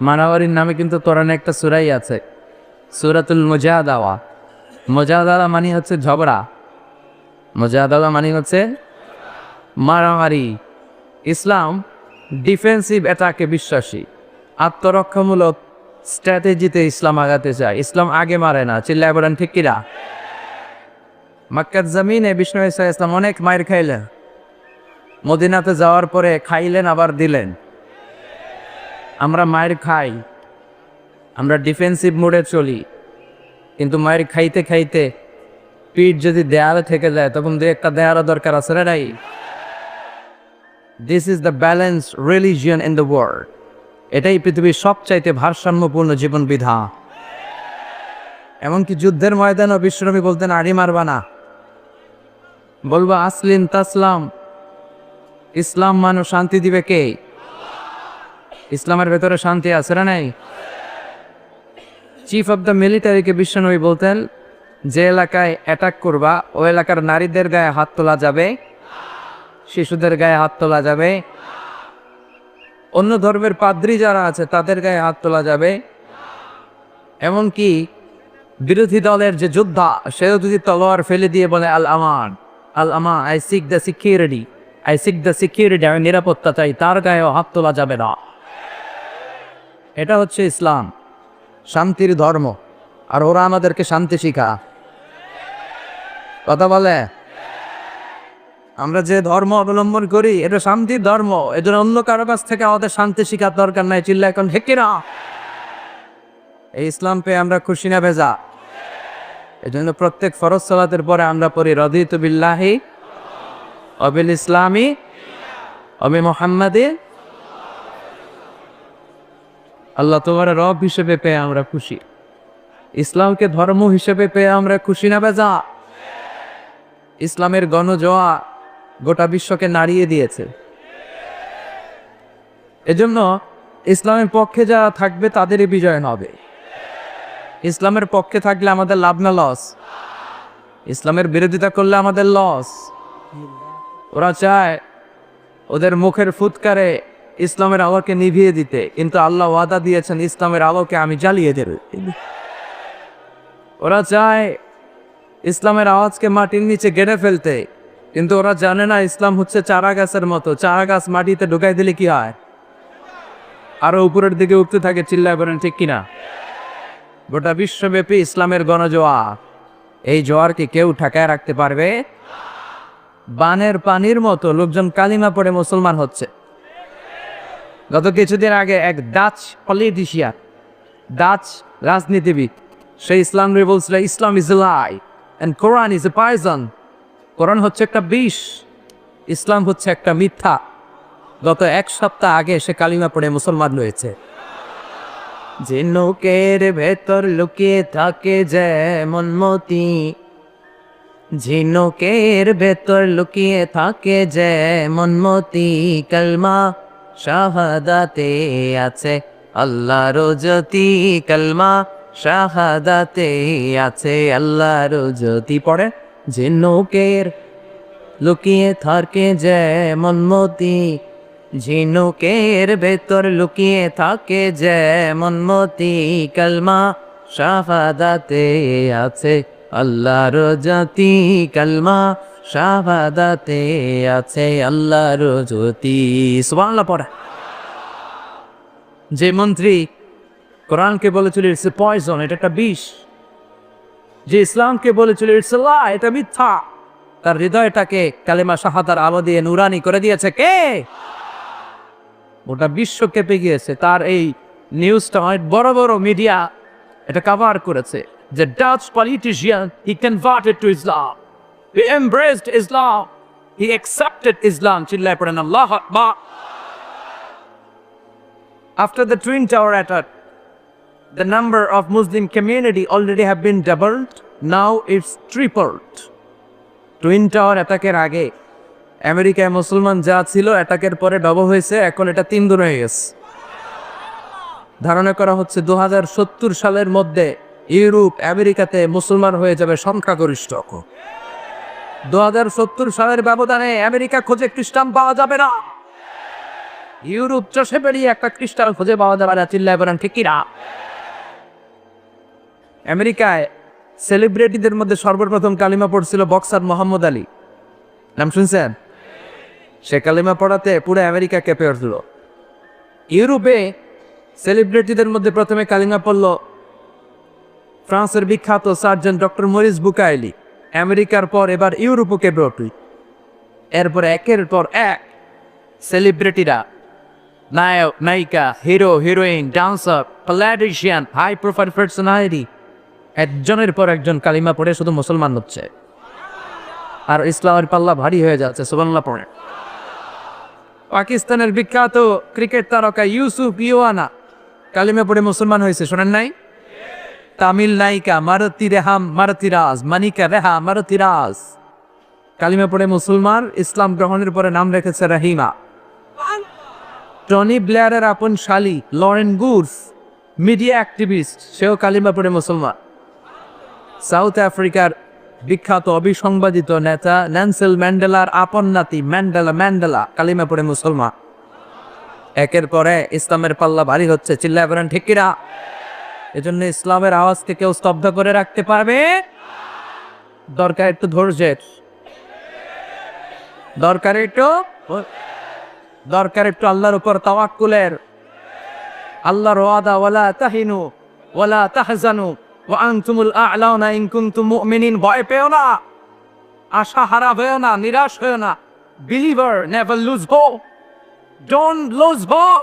মারামারির নামে কিন্তু কোরআনে একটা সূরাই আছে, সূরাতুল মুজাদালা। মুজাদালা মানে হচ্ছে ঝগড়া, মুজাদালা মানে হচ্ছে মারামারি। ইসলাম ডিফেন্সিভ অ্যাটাকে বিশ্বাসী, আত্মরক্ষামূলক স্ট্র্যাটেজিতে ইসলাম আগাতে চায়। ইসলাম আগে মারে না, চিল্লায় বলেন ঠিক কিনা? মক্কার জমিনে বিষ্ণু ঈসা ইসলাম অনেক মায়ের খাইলেন, মদিনাতে যাওয়ার পরে খাইলেন আবার দিলেন। আমরা মায়ের খাই, আমরা ডিফেন্সিভ মোডে চলি, কিন্তু মায়ের খাইতে খাইতে পিঠ যদি দেয়ালে থেকে যায় তখন দু একটা দেয়ারও দরকার আছে না নাই? This is the balance religion in the world. এটাই পৃথিবীর সবচাইতে ভারসাম্যপূর্ণ জীবন বিধান। এমনকি যুদ্ধের ময়দানও বিশ্বনবী বলতেন আড়ি মারবা না, বলবা আসলিম তাসলাম। ইসলাম মানুষ শান্তি দিবে কে? ইসলামের ভেতরে শান্তি আছে না নাই? চিফ অব দ্য মিলিটারিকে বিশ্বনবী বলতেন, যে এলাকায় অ্যাটাক করবা ওই এলাকার নারীদের গায়ে হাত তোলা যাবে, শিশুদের গায়ে হাত তোলা যাবে, অন্য ধর্মের পাদ্রী যারা আছে তাদের গায়ে হাত তোলা যাবে। এমনকি বিরোধী দলের যে যোদ্ধা সেও যদি তলোয়ার ফেলে দিয়ে বলে আল আমান, আল আমা, I sick the security, I sick the security, আমি নিরাপত্তা চাই, তার গায়েও হাত তোলা যাবে না। এটা হচ্ছে ইসলাম, শান্তির ধর্ম। আর ওরা আমাদেরকে শান্তি শিখা কথা বলে। আমরা যে ধর্ম অবলম্বন করি এটা শান্তির ধর্ম, এজন্য অন্য কারো কাছ থেকে আমাদের শান্তি শিখার দরকার নাই। চিল্লা এখন ঠিক কিনা? এই ইসলাম পেয়ে আমরা খুশি না ভেজা? এই জন্য প্রত্যেক ফরজ সালাতের পরে আমরা পড়ি রাদিতু বিল্লাহি ওয়া বিল ইসলামি ওয়া বি মুহাম্মাদিন। আল্লাহ তোমার রব হিসেবে পেয়ে আমরা খুশি, ইসলামকে ধর্ম হিসেবে পেয়ে আমরা খুশি না ভেজা? ইসলামের গণজোয়া গোটা বিশ্বকে নাড়িয়ে দিয়েছে। এজন্য ইসলামের পক্ষে যারা থাকবে তাদেরই বিজয় হবে। ইসলামের পক্ষে থাকলে আমাদের লাভ না লস? ইসলামের বিরোধিতা করলে আমাদের লস। ওরা চায় ওদের মুখের ফুৎকারে ইসলামের আলোকে নিভিয়ে দিতে, কিন্তু আল্লাহ ওয়াদা দিয়েছেন ইসলামের আলোকে আমি জ্বালিয়ে দেব। ওরা চায় ইসলামের আওয়াজকে মাটির নিচে গেড়ে ফেলতে, কিন্তু ওরা জানে না ইসলাম হচ্ছে চারা গাছের মতো, চারা গাছ মাটিতে ঢুকাই দিলে কি হয়? আরো উপরের দিকে উঠতে থাকে। চিল্লায় বলেন ঠিক কিনা? গোটা বিশ্বব্যাপী ইসলামের গণজোয়ার, এই জোয়ারকে কেউ ঠেকায় রাখতে পারবে? বানের পানির মতো লোকজন কালিমা পড়ে মুসলমান হচ্ছে। গত কিছুদিন আগে এক ডাচ পলিটিশিয়ান, ডাচ রাজনীতিবিদ, সে ইসলাম বলছিল Islam is a lie and Quran is a poison. Quran হচ্ছে একটা বিষ, ইসলাম হচ্ছে একটা মিথ্যা। গত এক সপ্তাহ আগে সে কালিমা পড়ে মুসলমান হয়েছে। ঝিনুকের ভেতর লুকিয়ে থাকে যেমন মতি, ঝিনুকের ভেতর লুকিয়ে থাকে যেমন মতি, কালমা শাহাদাতে আছে আল্লাহর জ্যোতি, কালমা শাহাদাতে আছে আল্লাহর জ্যোতি। পড়ে ঝিনুকের লুকিয়ে থাকে যেমন মতি, ঝিনুকের ভেতর লুকিয়ে থাকে যেমন মতি, কালমা শাহাদাতে আছে আল্লাহর জ্যোতি, কালমা শাহাদাতে আছে আল্লাহর জ্যোতি। সুবহানাল্লাহ পড়ে। যে মন্ত্রী কোরআনকে বলেছিল ইটস এ পয়জন, এটা একটা বিষ, যে ইসলামকে বলেছিল ইটস এ লাই, এটা মিথ্যা, তার হৃদয়টাকে কালেমা শাহাদার আলো দিয়ে নুরানি করে দিয়েছে কে? গোটা বিশ্ব কেঁপে গিয়েছে। তার এই নিউজটা অনেক বড় বড় মিডিয়া এটা কভার করেছে যে Dutch politician, he converted to Islam, he embraced Islam, he accepted Islam. চিল্লায় পড়েন আল্লাহু আকবার। After the Twin Tower attack, the number of Muslim community already have been doubled, now it's tripled. Twin tower অ্যাটাকের আগে আমেরিকায় মুসলমান যা ছিল অ্যাটাকের পরে ডবল হয়েছে, এখন এটা 3 গুণ হয়ে গেছে। ধারণা করা হচ্ছে 2070 সালের মধ্যে ইউরোপ আমেরিকাতে মুসলমান হয়ে যাবে সংখ্যাগরিষ্ঠ। 2070 সালের ব্যবধানে আমেরিকা খোঁজে খ্রিস্টান পাওয়া যাবে না। ইউরোপ চষে বেরিয়ে একটা খ্রিস্টান খুঁজে পাওয়া যাবে না, চিল্লায় বলেন ঠিক কিনা? আমেরিকায় সেলিব্রিটিদের মধ্যে সর্বপ্রথম কালিমা পড়ছিল বক্সার মোহাম্মদ আলী, নাম শুনছেন? সে কালিমা পড়াতে পুরো আমেরিকা কেঁপে উঠল। ইউরোপে সেলিব্রিটিদের মধ্যে প্রথমে কালিমা পড়ল ফ্রান্সের বিখ্যাত সার্জন ডক্টর মরিস বুকাইলি। আমেরিকার পর এবার ইউরোপও কেঁপে উঠল। এরপর একের পর এক সেলিব্রিটিরা, নায়ক নায়িকা, hero heroine, dancer, politician, high profile personality একজনের পর একজন কালিমা পড়ে শুধু মুসলমান হচ্ছে, আর ইসলামের পাল্লা ভারী হয়ে যাচ্ছে। সুবহানাল্লাহ পড়ে। পাকিস্তানের বিখ্যাত ক্রিকেট তারকা ইউসুফ ইওয়ানা কালিমা পড়ে মুসলমান হয়েছে, শোনেন নাই? তামিল নায়িকা মারুতি রেহাম মারুতিরাজ, মানিকা রেহা মারুতিরাজ কালিমা পড়ে মুসলমান, ইসলাম গ্রহণের পরে নাম রেখেছে রাহিমা। টনি ব্লেয়ারের আপন শালী লরেন গুডস মিডিয়া অ্যাক্টিভিস্ট, সেও কালিমা পড়ে মুসলমান। সাউথ আফ্রিকার বিখ্যাত অবিসংবাদিত নেতা নেলসন ম্যান্ডেলার আপন নাতি ম্যান্ডেলা কালিমা পড়ে মুসলমান। একের পরে ইসলামের পাল্লা ভারী হচ্ছে, চিল্লায় বলেন ঠিক কিনা? এজন্য ইসলামের আওয়াজকে কেউ স্তব্ধ করে রাখতে পারবে? দরকার একটু ধৈর্যের, দরকার একটু আল্লাহর উপর তাওয়াক্কুলের। আল্লাহর ওয়াদা ওয়ালা তাহিনু ওয়ালা তাহজানু ওয়া আনতুমুল আ'লাউনা ইন কুনতুম মুমিনিন। ভয় পেও না, আশা হারা হয়েও না, নিরাশ হয়েও না। Believer never lose hope, don't lose hope,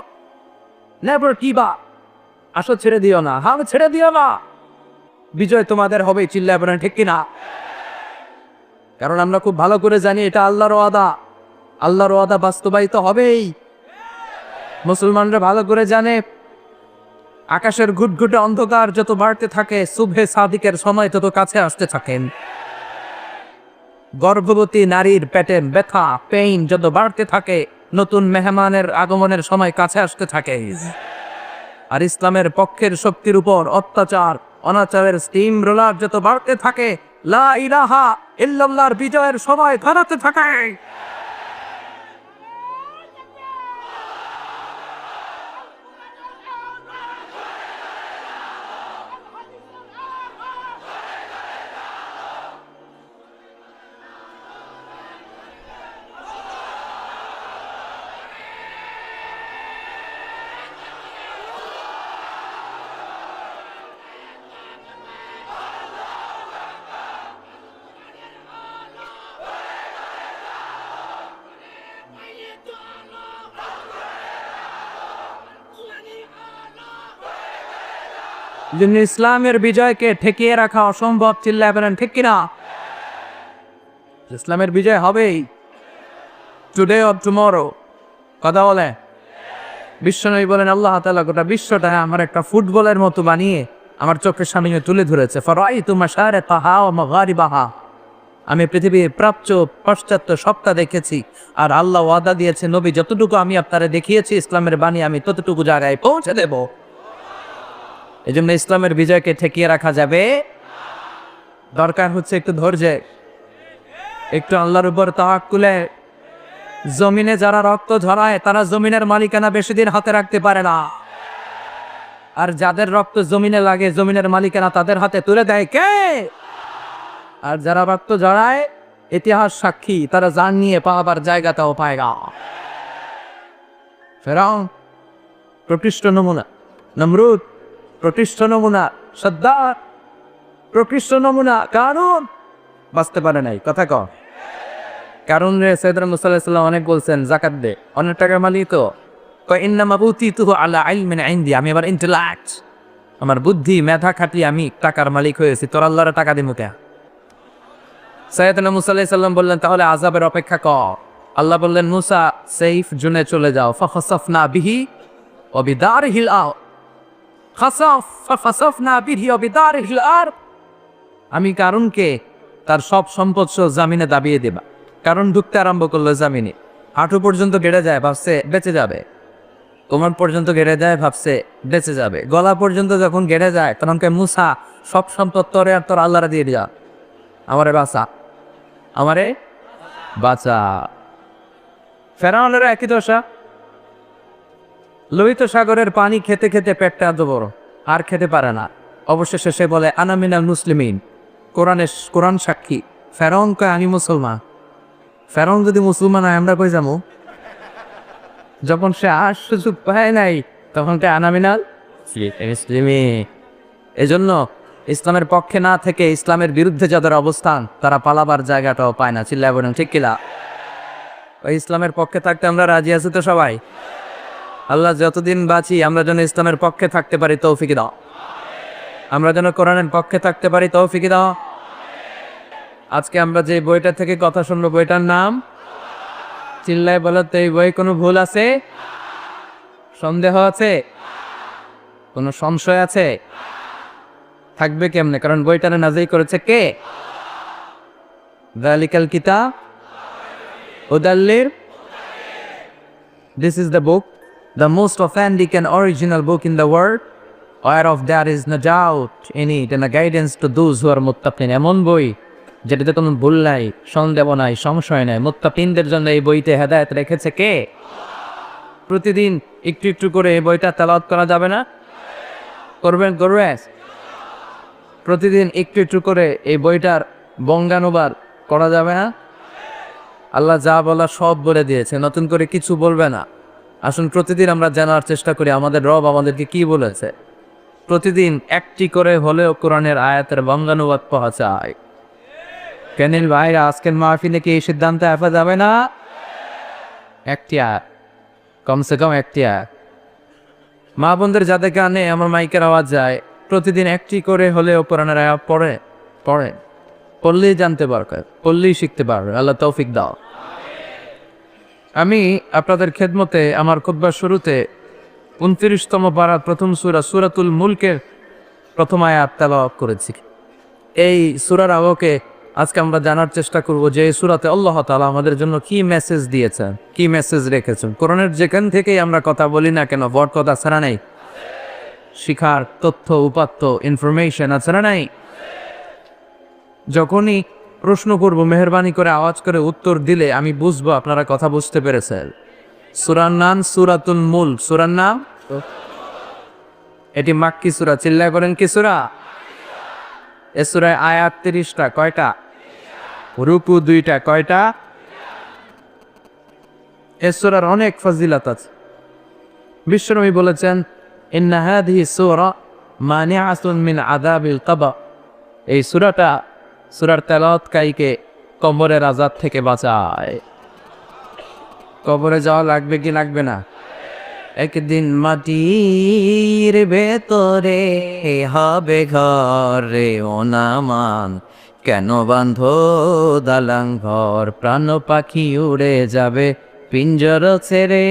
never give up. আশা ছেড়ে দিও না, হাল ছেড়ে দিও না, বিজয় তোমাদের হবে, চিল্লায় বলেন ঠিক কিনা? কারণ আমরা খুব ভালো করে জানি এটা আল্লাহর ওয়াদা, আল্লাহর ওয়াদা বাস্তবায়িত হবেই। মুসলমানরা ভালো করে জানে আকাশের ঘুটঘুটে অন্ধকার যত বাড়তে থাকে, সুবহে সাদিকের সময় তত কাছে আসতে থাকেন। গর্ভবতী নারীর পেটের ব্যথা পেইন যত বাড়তে থাকে, নতুন মেহমানের আগমনের সময় কাছে আসতে থাকে। আর ইসলামের পক্ষের শক্তির উপর অত্যাচার অনাচারের স্টিম রোলার যত বাড়তে থাকে, লা ইলাহা ইল্লাল্লাহর বিজয়ের সময় ধরাতে থাকে। জন্য ইসলামের বিজয়কে ঠেকিয়ে রাখা অসম্ভব, চিল্লায় বলেন ঠিক কিনা? ইসলামের বিজয় হবেই, টুডে অর টুমরো। কথা বলে বিশ্বনবী বলেন আল্লাহ তাআলা গোটা বিশ্বটা আমার একটা ফুটবলের মতো বানিয়ে আমার চোখের সামনে তুলে ধরেছে। ফারাইতু মাশারিকাহা ওয়া মাগারিবাহা, আমি পৃথিবীর প্রাচ্য পাশ্চাত্য সবটা দেখেছি। আর আল্লাহ ওয়াদা দিয়েছে, নবী যতটুকু আমি আপনারা দেখিয়েছি ইসলামের বাণী আমি ততটুকু জায়গায় পৌঁছে দেব। এজন্য ইসলামের বিজয়কে ঠেকিয়ে রাখা যাবে। দরকার হচ্ছে একটু ধৈর্য, একটু আল্লাহর উপর তাওয়াক্কুলে। জমিনে যারা রক্ত ঝরায় তারা জমিনের মালিকানা বেশি দিন হাতে রাখতে পারে না, আর যাদের রক্ত জমিনে লাগে জমিনের মালিকানা তাদের হাতে তুলে দেয় কে? আর যারা রক্ত ঝরায় ইতিহাস সাক্ষী, তারা জান নিয়ে পাওয়ার জায়গাটাও পায় না। ফেরাউন প্রকৃষ্ট নমুনা, নমরুদ প্রকৃষ্ট নমুনা, সাদ্দাত প্রকৃষ্ট নমুনা। কারণ বাঁচতে পারে নাই, কথা কও। কারণ রে সাইয়েদনা মুসা আলাইহিস সালাম অনেক বলছেন যাকাত দে, অনেক টাকার মালিক তো কয় ইন্নামা উতীতুহু আলা ইলমিন ইনদি, আমি আবার ইন্টেলেক্ট, আমার বুদ্ধি মেধা খাটিয়ে আমি টাকার মালিক হয়েছি, তোর আল্লাহর টাকা দিমু কে? সাইয়েদনা মুসা আলাইহিস সালাম বললেন তাহলে আযাবের অপেক্ষা কর। আল্লাহ বললেন মুসা সেফ জোনে চলে যাও। ফাখাসাফনা বিহি ওয়া বিদারিহিল আরদ, ফাখাসাফনা বিহি ওয়া বিদারিহিল আরদ, আমি কারণকে তার সব সম্পদ সহ জামিনে দাবিয়ে দেবা। কারণ ঢুকতে আরম্ভ করলো জামিনে, হাঁটু পর্যন্ত গেড়ে যায়, ভাবছে বেঁচে যাবে। কোমর পর্যন্ত গেড়ে যায়, ভাবছে বেঁচে যাবে। গলা পর্যন্ত যখন গেড়ে যায় তখন কে মুসা সব সম্পদ তোরে আর তোর আল্লাহরে দিয়ে যা, আমারে বাঁচা, আমারে বাঁচা। ফেরাউনের একই দশা, লোহিত সাগরের পানি খেতে খেতে পেটটা এত বড়, আর খেতে পারে না। অবশেষে সে বলে আনা মিনাল মুসলিমিন। কোরআন সাক্ষী, ফেরাউন কয় আমি মুসলমান। ফেরাউন যদি মুসলমান হয় আমরা কই যাবো? যখন সে আর সুযোগ পায় নাই তখন কে আনা মিনাল মুসলিমিন। এজন্য ইসলামের পক্ষে না থেকে ইসলামের বিরুদ্ধে যাদের অবস্থান তারা পালাবার জায়গাটাও পায় না। চিল্লায় বলেন ঠিক কিনা? ওই ইসলামের পক্ষে থাকতে আমরা রাজি আছি তো সবাই? আল্লাহ যতদিন বাঁচি আমরা যেন ইসলামের পক্ষে থাকতে পারি তৌফিক দাও। আমরা যেন কোরআনের পক্ষে থাকতে পারি তৌফিক দাও। আজকে আমরা যে বইটা থেকে কথা শুনবো বইটার নাম, চিল্লায় বলো তো এই বই কোনো ভুল আছে? সন্দেহ আছে? কোনো সংশয় আছে? থাকবে কেমনে? কারণ বইটা নাজিল করেছে কে? যালিকাল কিতাব হুদাল্লিল। This is the book, the most authentic and original book in the world, whereof there is no doubt in it and a guidance to those who are muttaqin. এমন বই যেটাতে কোনো ভুল নাই, সন্দেহ নাই, সংশয় নাই। মুত্তাকিনদের জন্য এই বইতে হেদায়েত রেখেছে কে? প্রতিদিন একটু একটু করে এই বইটা তেলাওয়াত করা যাবে না? করবেন? প্রতিদিন একটু একটু করে এই বইটার বঙ্গানুবাদ করা যাবে না? আল্লাহ যা বলা সব বলে দিয়েছে, নতুন করে কিছু বলবে না। আসুন প্রতিদিন আমরা জানার চেষ্টা করি আমাদের রব আমাদেরকে কি বলেছে। প্রতিদিন একটি করে হলেও কোরআনের আয়াতের বঙ্গানুবাদ পাওয়া যায়। কেনিল ভাইরা, আজকের মাহফিলে কি এই সিদ্ধান্তে আসা যাবে না? একটি আয়াত, কমসে কম একটি আয়াত। মা বোনদের যাদের কানে আমার মাইকের আওয়াজ যায়, প্রতিদিন একটি করে হলেও কোরআনের আয়াত পড়লেই জানতে পারবে, পড়লেই শিখতে পারবে। আল্লাহ তৌফিক দাও। আমি আপনাদের খেদমতে আমার খুতবার শুরুতে 29তম পারার প্রথম সূরাতুল মুলকের প্রথম আয়াত তেলাওয়াত করেছি। এই সূরার আলোকে আজকে আমরা জানার চেষ্টা করব যে এই সূরাতে আল্লাহ তাআলা আমাদের জন্য কি মেসেজ দিয়েছেন, কি মেসেজ রেখেছেন। কোরআনের যেখান থেকেই আমরা কথা বলি না কেন, বড় কথা ছাড়া নেই, শিখার তথ্য উপাত্ত ইনফরমেশন আছে না নাই? যখনই প্রশ্ন করব মেহেরবানি করে আওয়াজ করে উত্তর দিলে আমি বুঝবো আপনারা কথা বুঝতে পেরেছেন। সূরার নাম সূরাতুল মুলক। সূরার নাম, এটি মাক্কি সূরা। চিল্লায় করেন কি সূরা? এ সূরায় আয়াত 30টা। কয়টা? রুকু 2টা। কয়টা? এ সূরার অনেক ফজিলত আছে। বিশ্বনবী বলেছেন ইন্না হাযিহি সূরা মানিআতুন মিন আযাবিল কবর। এই সূরার তেলাওয়াতকারীকে কবরের আযাব থেকে বাঁচায়। কবরে যাওয়া লাগবে কি লাগবে না? একদিন মাটির ভেতরে হবে ঘরে অনামান, কেন বাঁধো দালাং ঘর, প্রাণ পাখি উড়ে যাবে পিঞ্জর ছেড়ে।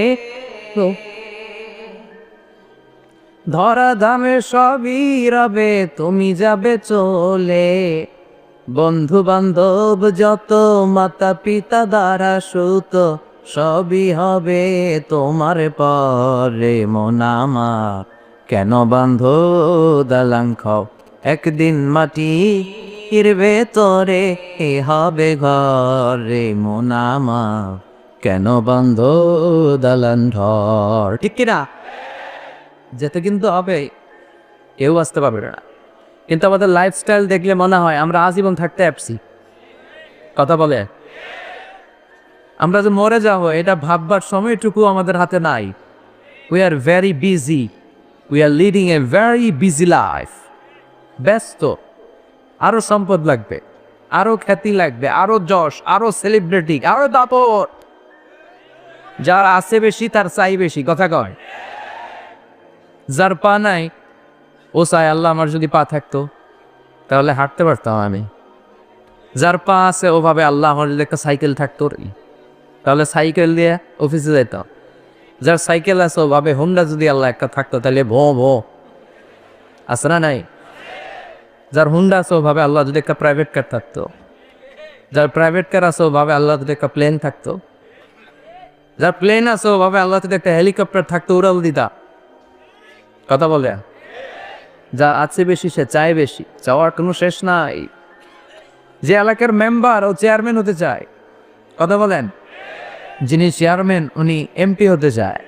ধরা ধামে সবই রবে, তুমি যাবে চলে। বন্ধু বান্ধব যত, মাতা পিতা দ্বারা সুত, সবই হবে তোমার পরে। মন আমার কেন বাঁধো দালাং ঘর, একদিন মাটির ভেতরে হবে ঘরে। মন আমার কেন বাঁধো দালান ঘর। ঠিক কিনা? যেতে কিন্তু হবে, কেউ আসতে পারবে না। কিন্তু আমাদের লাইফস্টাইল দেখলে মনে হয় আমরা আজীবন থাকতে আসছি। কথা বলে আমরা যে মরে যাব এটা ভাববার সময়টুকু আমাদের হাতে নাই। We are very busy, we are leading a very busy life. ব্যস্ত, আরো সম্পদ লাগবে, আরো খ্যাতি লাগবে, আরো যশ, আরো সেলিব্রিটি, আরো দাপট। যার আছে বেশি তার চাই বেশি। কথা কয়? যার পা নাই ও চায় আল্লাহ আমার যদি পা থাকতো তাহলে হাঁটতে পারতাম আমি। যার পা আছে ওভাবে আল্লাহ আমার যদি একটা সাইকেল থাকতো তাহলে সাইকেল দিয়ে অফিসে যেতাম। যার সাইকেল আছে ওভাবে হোন্ডা যদি আল্লাহ একটা থাকতো তাহলে ভো আছে না নাই? যার হোন্ডা আছে ওভাবে আল্লাহ যদি একটা প্রাইভেট কার থাকতো, যার প্রাইভেট কার আছে ওভাবে আল্লাহ যদি একটা প্লেন থাকতো, যার প্লেন আছে ওভাবে আল্লাহ যদি একটা হেলিকপ্টার থাকতো, উড়াল দিতা। কথা বলে যা আছে বেশি সে চায় বেশি, চাওয়ার কোনো শেষ নাই। যে এলাকার মেম্বার ও চেয়ারম্যান হতে চায়। কথা বলেন? যিনি চেয়ারম্যান উনি এমপি হতে চায়,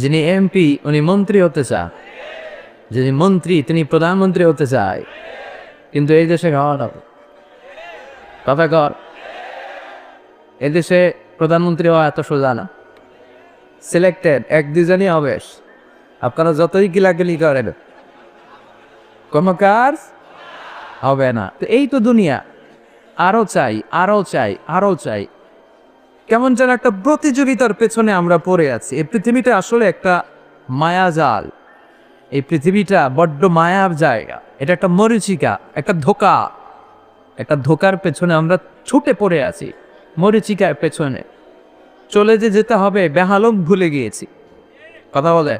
যিনি এমপি উনি মন্ত্রী হতে চান, যিনি মন্ত্রী তিনি প্রধানমন্ত্রী হতে চায়, কিন্তু এই দেশে কথা কর, এদেশে প্রধানমন্ত্রী হওয়া এত সোজা না। সিলেক্টেড এক দুজনই হবে, আপনারা যতই কিলাকিলি করেন কোনো কাজ হবে না। তো এই তো দুনিয়া, আরো চাই আরো চাই আরো চাই, কেমন যেন একটা প্রতিযোগিতার পেছনে আমরা পড়ে আছি। এই পৃথিবীটা আসলে একটা মায়াজাল, এই পৃথিবীটা বড্ড মায়ার জায়গা, এটা একটা মরিচিকা, একটা ধোকা, একটা ধোকার পেছনে আমরা ছুটে পড়ে আছি, মরিচিকার পেছনে চলে যেতে হবে, বেহালক ভুলে গিয়েছি। কথা বলে,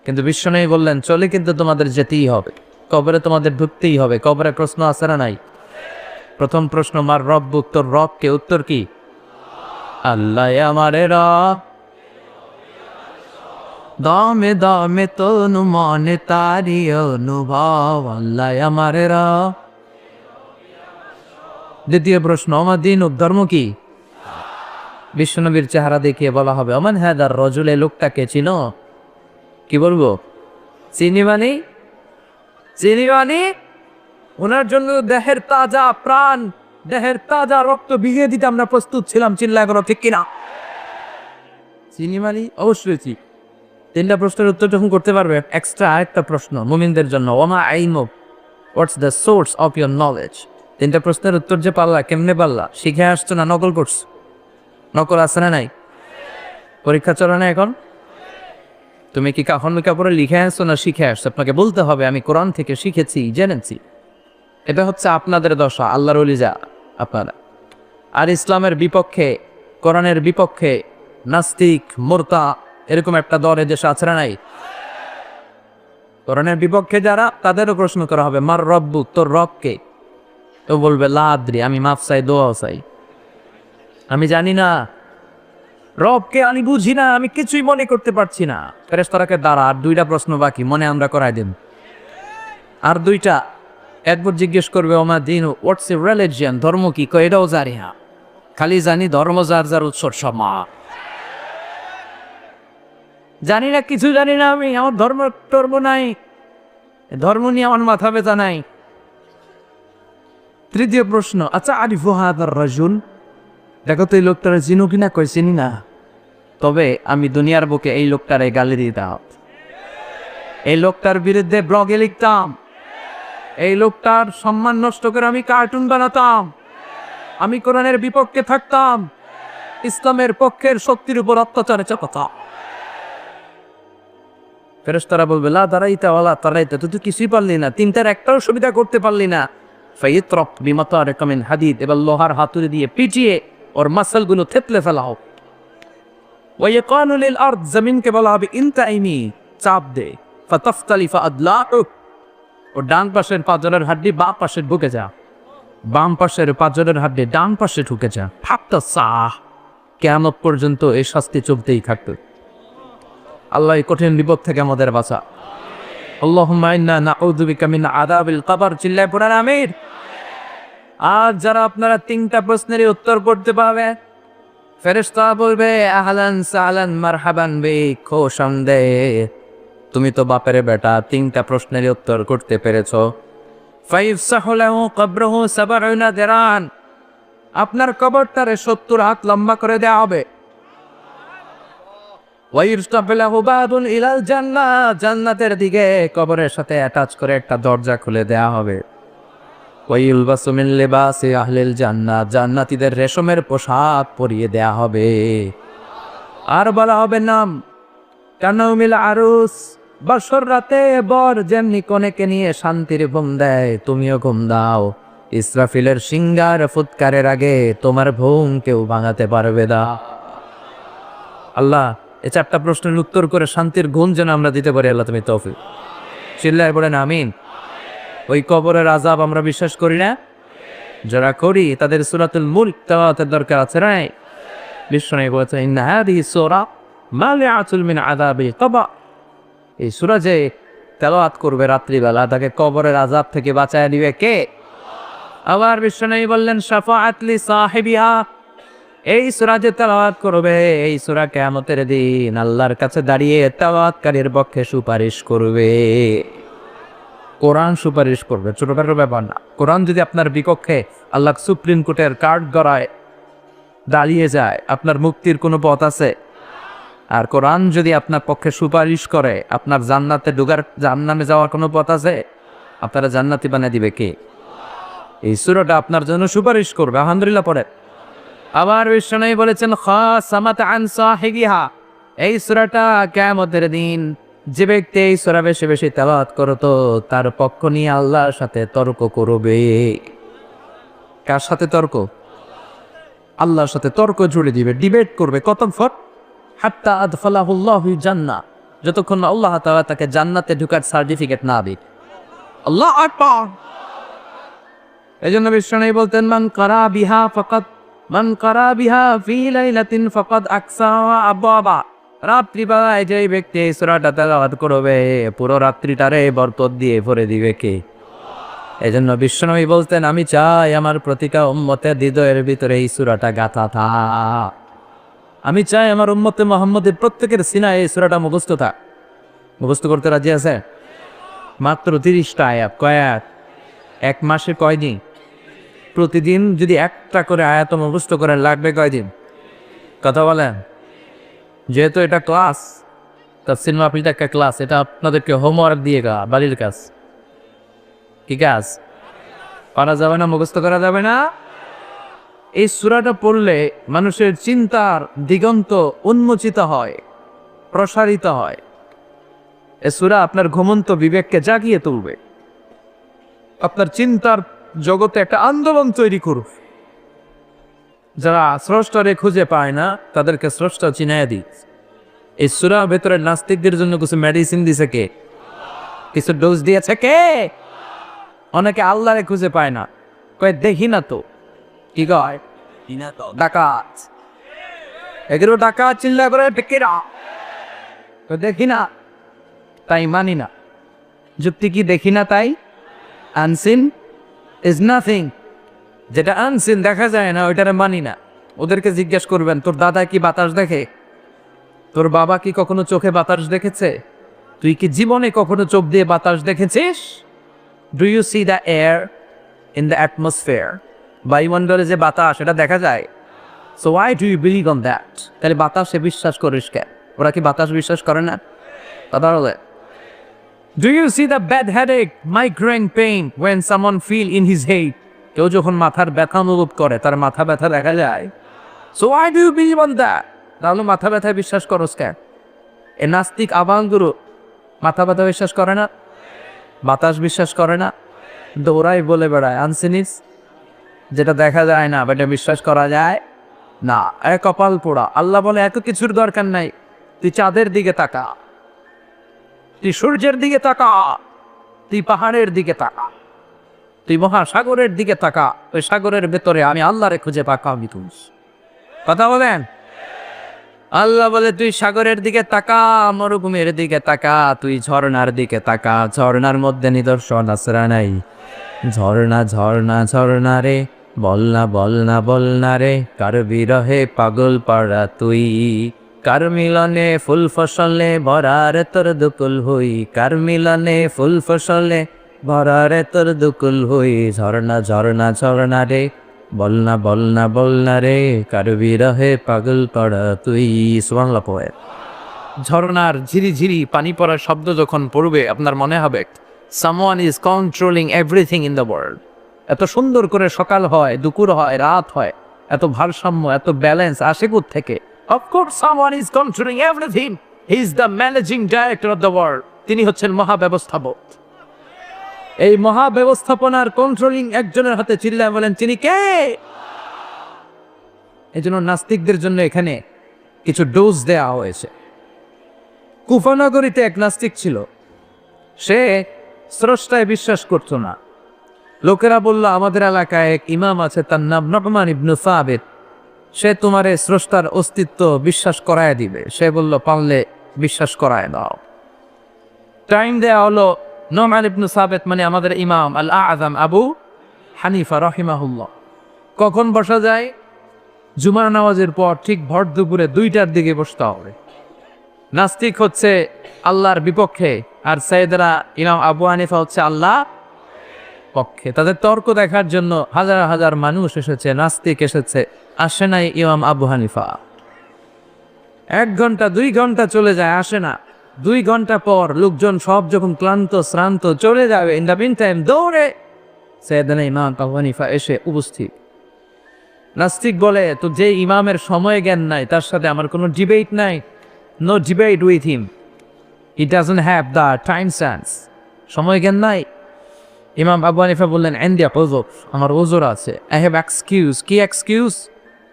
কিন্তু বিশ্বনবী বললেন চলে কিন্তু তোমাদের যেতেই হবে, কবরে তোমাদের ঢুকতেই হবে। কবরে প্রশ্ন আছে না নাই? প্রথম প্রশ্ন মার রব, উত্তর রবকে, উত্তর কি? আল্লাহ আমারে রব, দমে দমে তনু মনে তারি অনুভব, আল্লাহ আমারে রব। দ্বিতীয় প্রশ্ন আমার দিন ধর্ম কি? বিশ্বনবীর চেহারা দেখিয়ে বলা হবে ওমান হাদার রজুল, এই লোকটাকে চিনো? কি বলবো? চিনি মানে ওনার জন্য দেহের তাজা প্রাণ, দেহের তাজা রক্ত বিলিয়ে দিতে আমরা প্রস্তুত ছিলাম। চিল্লা করো ঠিক কিনা? চিনি মানে অবশ্যই চিনি। তিনটা প্রশ্নের উত্তর যখন করতে পারবে, এক্সট্রা আরেকটা প্রশ্ন মুমিনদের জন্য, ওমা আইমুক, what's the source of your knowledge. তিনটা প্রশ্নের উত্তর যে পারলা, কেমনে পারলা? শিখে আসছো না নকল করছো? নকল আছে না নাই? পরীক্ষা চলে না এখন? তুমি কি কাফন কাপড়ে লিখে আসছো না শিখে আসছো? আপনাকে বলতে হবে আমি কোরআন থেকে শিখেছি, জেনেছি। এটা হচ্ছে আপনাদের দশা, আল্লাহর ওলি যা আপনারা। আর ইসলামের বিপক্ষে, কোরআনের বিপক্ষে নাস্তিক, মুরতা, এরকম একটা দল এদেশে আছে না নাই? কোরআনের বিপক্ষে যারা, তাদেরও প্রশ্ন করা হবে মার রব্বু, তোর রবকে? তো বলবে লা আদ্রি, আমি মাফ চাই, দোয়া চাই, আমি জানি না রবকে, আমি বুঝি না, আমি কিছুই মনে করতে পারছি না। ফেরেশতাকে দ্বারা আর দুইটা প্রশ্ন বাকি, মনে আমরা করাই দেব। আর দুইটা, একবার জিজ্ঞেস করবে ওমা দিন, হোয়াটস এ রিলিজিয়ন, ধর্ম কি? কয় এটাও জানি না, খালি জানি ধর্ম যার যার উৎসর সমা, জানি না, কিছু জানি না আমি, আমার ধর্ম নাই, ধর্ম নিয়ে আমার মাথা ব্যথা নাই। তৃতীয় প্রশ্ন, আচ্ছা আরিফু হাদার রাজুল, দেখো তো এই লোকটারে চিনো কিনা? কই চিনি না, তবে আমি দুনিয়ার বুকে এই লোকটারে গালি দিতাম, এই লোকটার বিরুদ্ধে ব্লগে লিখতাম, এই লোকটার সম্মান নষ্ট করে আমি কার্টুন বানাতাম, আমি কোরআনের বিপক্ষে থাকতাম, ইসলামের পক্ষের শক্তির উপর অত্যাচারে চাপাতাম। ফেরেশতারা বলবে লা দাঁড়াইতা ওয়ালা তারাইতা, তুই তো কিছুই পারলি না, তিনটার একটাও সুবিধা করতে পারলি না। ফাইয়িত্রফ বিমাতারিক মিন হাদিদ, এবার লোহার হাতুড়ি দিয়ে পিটিয়ে ওর মাসলগুলো থেতলে ফেলা হোক। ওয়াইকানু লিল আরদ, জমিনকে বলা হবে ইনতাইমি, চাপ দে, ফাতাফতালিফা আদলাহু, ও ডান পাশের পাঁজরের হাড্ডি বাম পাশে ঢুকে যা, বাম পাশের পাঁজরের হাড্ডি ডান পাশে ঢুকে যা। হাত্তা সাহ, কিয়ামত পর্যন্ত এই শাস্তি চলতেই থাকবে। আল্লাহ এই কঠিন বিপদ থেকে আমাদের বাঁচা। আল্লাহুম্মা ইন্না নাউযু বিকা মিন আযাবিল কবর, চিল্লায় পড়েন আমিন। আজ যারা আপনারা তিনটা প্রশ্নের উত্তর করতে পারবে, ফেরেশতা বলবে আহলান সাহলান মারহাবান বিক, খোশামদেদ, তুমি তো বাপের বেটা, তিনটা প্রশ্নের উত্তর করতে পেরেছো। ফাইফসাহু লাহু কবরহু ৭০ দিরান, আপনার কবরটারে ৭০ হাত লম্বা করে দেওয়া হবে। ওয়াইফতাহু লাহু বাবুন ইলাল জান্নাহ, জান্নাতের দিকে কবরের সাথে অ্যাটাচ করে একটা দরজা খুলে দেওয়া হবে। ওয়াইলবাসু মিন লিবাসি আহলিল জান্নাহ, জান্নাতীদের রেশমের পোশাক পরিয়ে দেয়া হবে। আর বলা হবে নাম কানাউমিল আরুস, বাসর রাতে বর যেমনি কনেকে নিয়ে শান্তির ঘুম দেয়, তুমিও ঘুম দাও। ইসরাফিলের সিংগার ফুৎকারের আগে তোমার ঘুম কেউ ভাঙাতে পারবে না। আল্লাহ এই চারটা প্রশ্নের উত্তর করে শান্তির ঘুম যেন আমরা দিতে পারি, আল্লাহ তুমি তৌফিক। চিল্লায় বলেন আমিন। ওই কবরের আযাব আমরা বিশ্বাস করি না? যারা করি তাদের সূরাতুল মুলক তেলাওয়াতের দরকার আছে না? বিশ্বনবী বলেছেন ইন্না হাযিহি সূরা মালিআতুল মিন আযাবিল কবর, এই সূরা যে তেলাওয়াত করবে রাত্রিবেলা তাকে কবরের আযাব থেকে বাঁচায় দিবে কে? আবার বিশ্বনবী বললেন শাফাআত লি সাহিবিহা, এই সূরা যে তেলাওয়াত করবে, এই সূরা কিয়ামতের দিন আল্লাহর কাছে দাঁড়িয়ে তেলাওয়াতকারীর পক্ষে সুপারিশ করবে। কোরআন সুপারিশ করবে, ছোটখাটো ব্যাপার না। কোরআন যদি আপনার বিপক্ষে আল্লাহ সুপ্রিম কোর্টের কার্ড গড়ায় দাঁড়িয়ে যায়, আপনার মুক্তির কোনো পথ আছে? আর কোরআন যদি আপনার পক্ষে সুপারিশ করে, আপনার জান্নাতে যাওয়ার কোনো পথ আছে? আপনারা জান্নাতি বানিয়ে দিবে কে? এই সূরাটা আপনার জন্য সুপারিশ করবে। আলহামদুলিল্লাহ পড়ে। আবার বিশ্বনবী বলেছেন খাসামাত আন সাহিবিহা, এই সূরাটা কিয়ামতের দিন যে ব্যক্তি এই সূরা বেশি বেশি তেলাওয়াত করত, তার পক্ষ নিয়ে আল্লাহর সাথে তর্ক করবে। কার সাথে তর্ক? আল্লাহর সাথে তর্ক জুড়ে দিবে, ডিবেট করবে। কতক্ষণ? হাত্তা আদখালাহুল্লাহু জান্নাহ, যতক্ষণ না আল্লাহ তাআলা তাকে জান্নাতে ঢোকার সার্টিফিকেট না দিবে। আল্লাহু আকবার। এজন্য বিশ্বনবী বলতেন মান কারা বিহা ফি লাইলাতিন ফাকাদ আকসা আবওয়াবা, রাত্রিবেলায় যে ব্যক্তি এই সূরাটা তেলাওয়াত করবে, পুরো রাত্রিটারে বরকত দিয়ে ভরে দিবে কে? এজন্য বিশ্বনবী বলতেন, আমি চাই আমার প্রতিটা উম্মতের হৃদয়ের ভিতরে এই সূরাটা গাঁথা থাক। আমি চাই আমার উম্মতে মুহাম্মদের প্রত্যেকের সিনায় এই সূরাটা মুখস্থ থাক। মুখস্থ করতে রাজি আছে? মাত্র 30টা আয়াত। কয় আয়াত? এক মাসে কয় দিন? প্রতিদিন যদি একটা করে আয়াত মুখস্থ করেন, লাগবে কয়দিন? কথা বলেন। যেহেতু এটা ক্লাস, তাফসীর মাহফিলটা একটা ক্লাস, এটা আপনাদেরকে হোমওয়ার্ক দিয়ে বাড়ির কাজ। কি কাজ? পারা যাবে না, মুখস্থ করা যাবে না। এই সূরাটা পড়লে মানুষের চিন্তার দিগন্ত উন্মোচিত হয়, প্রসারিত হয়। এই সূরা আপনার ঘুমন্ত বিবেককে জাগিয়ে তুলবে, আপনার চিন্তার জগতে একটা আন্দোলন তৈরি করবে। যারা স্রষ্টারে খুঁজে পায় না, তাদেরকে স্রষ্টা চিনাইয়া দিই। এই সূরার ভেতরে নাস্তিকদের জন্য কিছু মেডিসিন দিয়েছে কে? কিছু ডোজ দিয়েছে কে? অনেকে আল্লাহরে খুঁজে পায় না, কয় দেখি না তো। কি কয়? ডাকাত। এগুলো ডাকাত চিল্লা করে বেকেরা, দেখি না তাই মানি না। যুক্তি কি? দেখি না তাই। Unseen is nothing. যেটা আনসিন, দেখা যায় না, ওইটারে মানি না। ওদেরকে জিজ্ঞেস করবেন, তোর দাদা কি বাতাস দেখে? তোর বাবা কি কখনো চোখে বাতাস দেখেছে? তুই কি জীবনে কখনো চোখ দিয়ে বাতাস দেখেছিস? Do you see the air in the atmosphere? বায়ুমণ্ডলে যে বাতাস, এটা দেখা যায়। So why do you believe on that? তাহলে বাতাসে বিশ্বাস করিস কেন? ওরা কি বাতাস বিশ্বাস করে না? কথা বলে। Do you see the bad headache, migraine pain when someone feel in his head? কেউ যখন মাথার ব্যথা অনুভব করে, তার মাথা ব্যথা দেখা যায়। So why do you believe on that? তাহলে মাথা ব্যথায় বিশ্বাস করস কেন? এ নাস্তিক আবাঙ্গুরু মাথা ব্যথা বিশ্বাস করে না, বাতাস বিশ্বাস করে না, দৌড়াই বলে বেড়ায় আনসিনিস, যেটা দেখা যায় না বেটা বিশ্বাস করা যায় না। কপাল পোড়া। আল্লাহ বলে এত কিছুর দরকার নাই, তুই চাঁদের দিকে তাকা, তুই সূর্যের দিকে তাকা, তুই পাহাড়ের দিকে তাকা, তুই মহাসাগরের দিকে তাকা। ওই সাগরের ভেতরে আমি আল্লাহরে খুঁজে পাকাবি তুই। কথা বলেন। আল্লাহ বলে তুই সাগরের দিকে তাকা, মরুভূমির দিকে তাকা, তুই ঝর্ণার দিকে তাকা। ঝর্ণার মধ্যে নিদর্শন আসরা নাই। ঝর্ণা ঝর্ণা ঝর্ণা রে, বলনা বলনা বলনা রে, কার বিরহে পাগল পাড়া তুই। কার মিলনে ফুল ফসলে ভরারে তোর দুকুল হই, কার মিলনে ফুল ফসলে ভরারে তোর দুকুল হই। ঝর্ণা ঝর্ণা ঝর্ণা রে, বলনা বলনা বলনা রে, কার বিরহে পাগল পাড়া তুই। সুবহানাল্লাহ পড়ে। ঝর্ণার ঝিরি ঝিরি পানি পড়ার শব্দ যখন পড়বে, আপনার মনে হবে someone is controlling everything in the world. এত সুন্দর করে সকাল হয়, দুপুর হয়, রাত হয়, এত ভারসাম্য, এত ব্যালেন্স আসে কোথা থেকে? Of course someone is controlling everything. He is the managing director of the world. তিনি হচ্ছেন মহাব্যবস্থাপক। এই মহাব্যবস্থাপনার কন্ট্রোলিং একজনের হাতে। চিল্লায় বলেন, তিনি কে? এই জন্য নাস্তিকদের জন্য এখানে কিছু ডোজ দেওয়া হয়েছে। কুফানগরীতে এক নাস্তিক ছিল, সে স্রষ্টায় বিশ্বাস করতো না। লোকেরা বলল, আমাদের এলাকায় এক ইমাম আছে, তার নাম নু'মান ইবনে সাবিত, সে তোমার স্রষ্টার অস্তিত্ব বিশ্বাস করায় দিবে। সে বলল, পারলে বিশ্বাস করায় দাও। টাইম দেয়া হলো। নু'মান ইবনে সাবিত মানে আমাদের ইমাম আল আযম আবু হানিফা রাহিমাহুল্লাহ। কখন বসা যায়? জুমার নামাজের পর ঠিক ভর দুপুরে 2টার দিকে বসতে হবে। নাস্তিক হচ্ছে আল্লাহর বিপক্ষে, আর সাইয়েদরা ইমাম আবু হানিফা হচ্ছে আল্লাহ পক্ষে। তাদের তর্ক দেখার জন্য হাজার হাজার মানুষ এসেছে, নাস্তিক এসেছে, আসে নাই ইমাম আবু হানিফা। 1 ঘন্টা 2 ঘন্টা চলে যায়, আসে না। 2 ঘন্টা পর লোকজন সব যখন ক্লান্ত শ্রান্ত চলে যাবে, ইন দ্য মিন টাইম দৌড়ে সাইয়েদনা ইমাম আবু হানিফা এসে উপস্থিত। নাস্তিক বলে, তো যে ইমামের সময় জ্ঞান নাই তার সাথে আমার কোনো ডিবেট নাই, no debate with him, he doesn't have the time sense. সময় জ্ঞান নাই। ইমাম আবু হানিফা বললেন, এন্ডিয়া ওজর, আমার ওজর আছে, আই হ্যাভ এক্সকিউজ। কি এক্সকিউজ?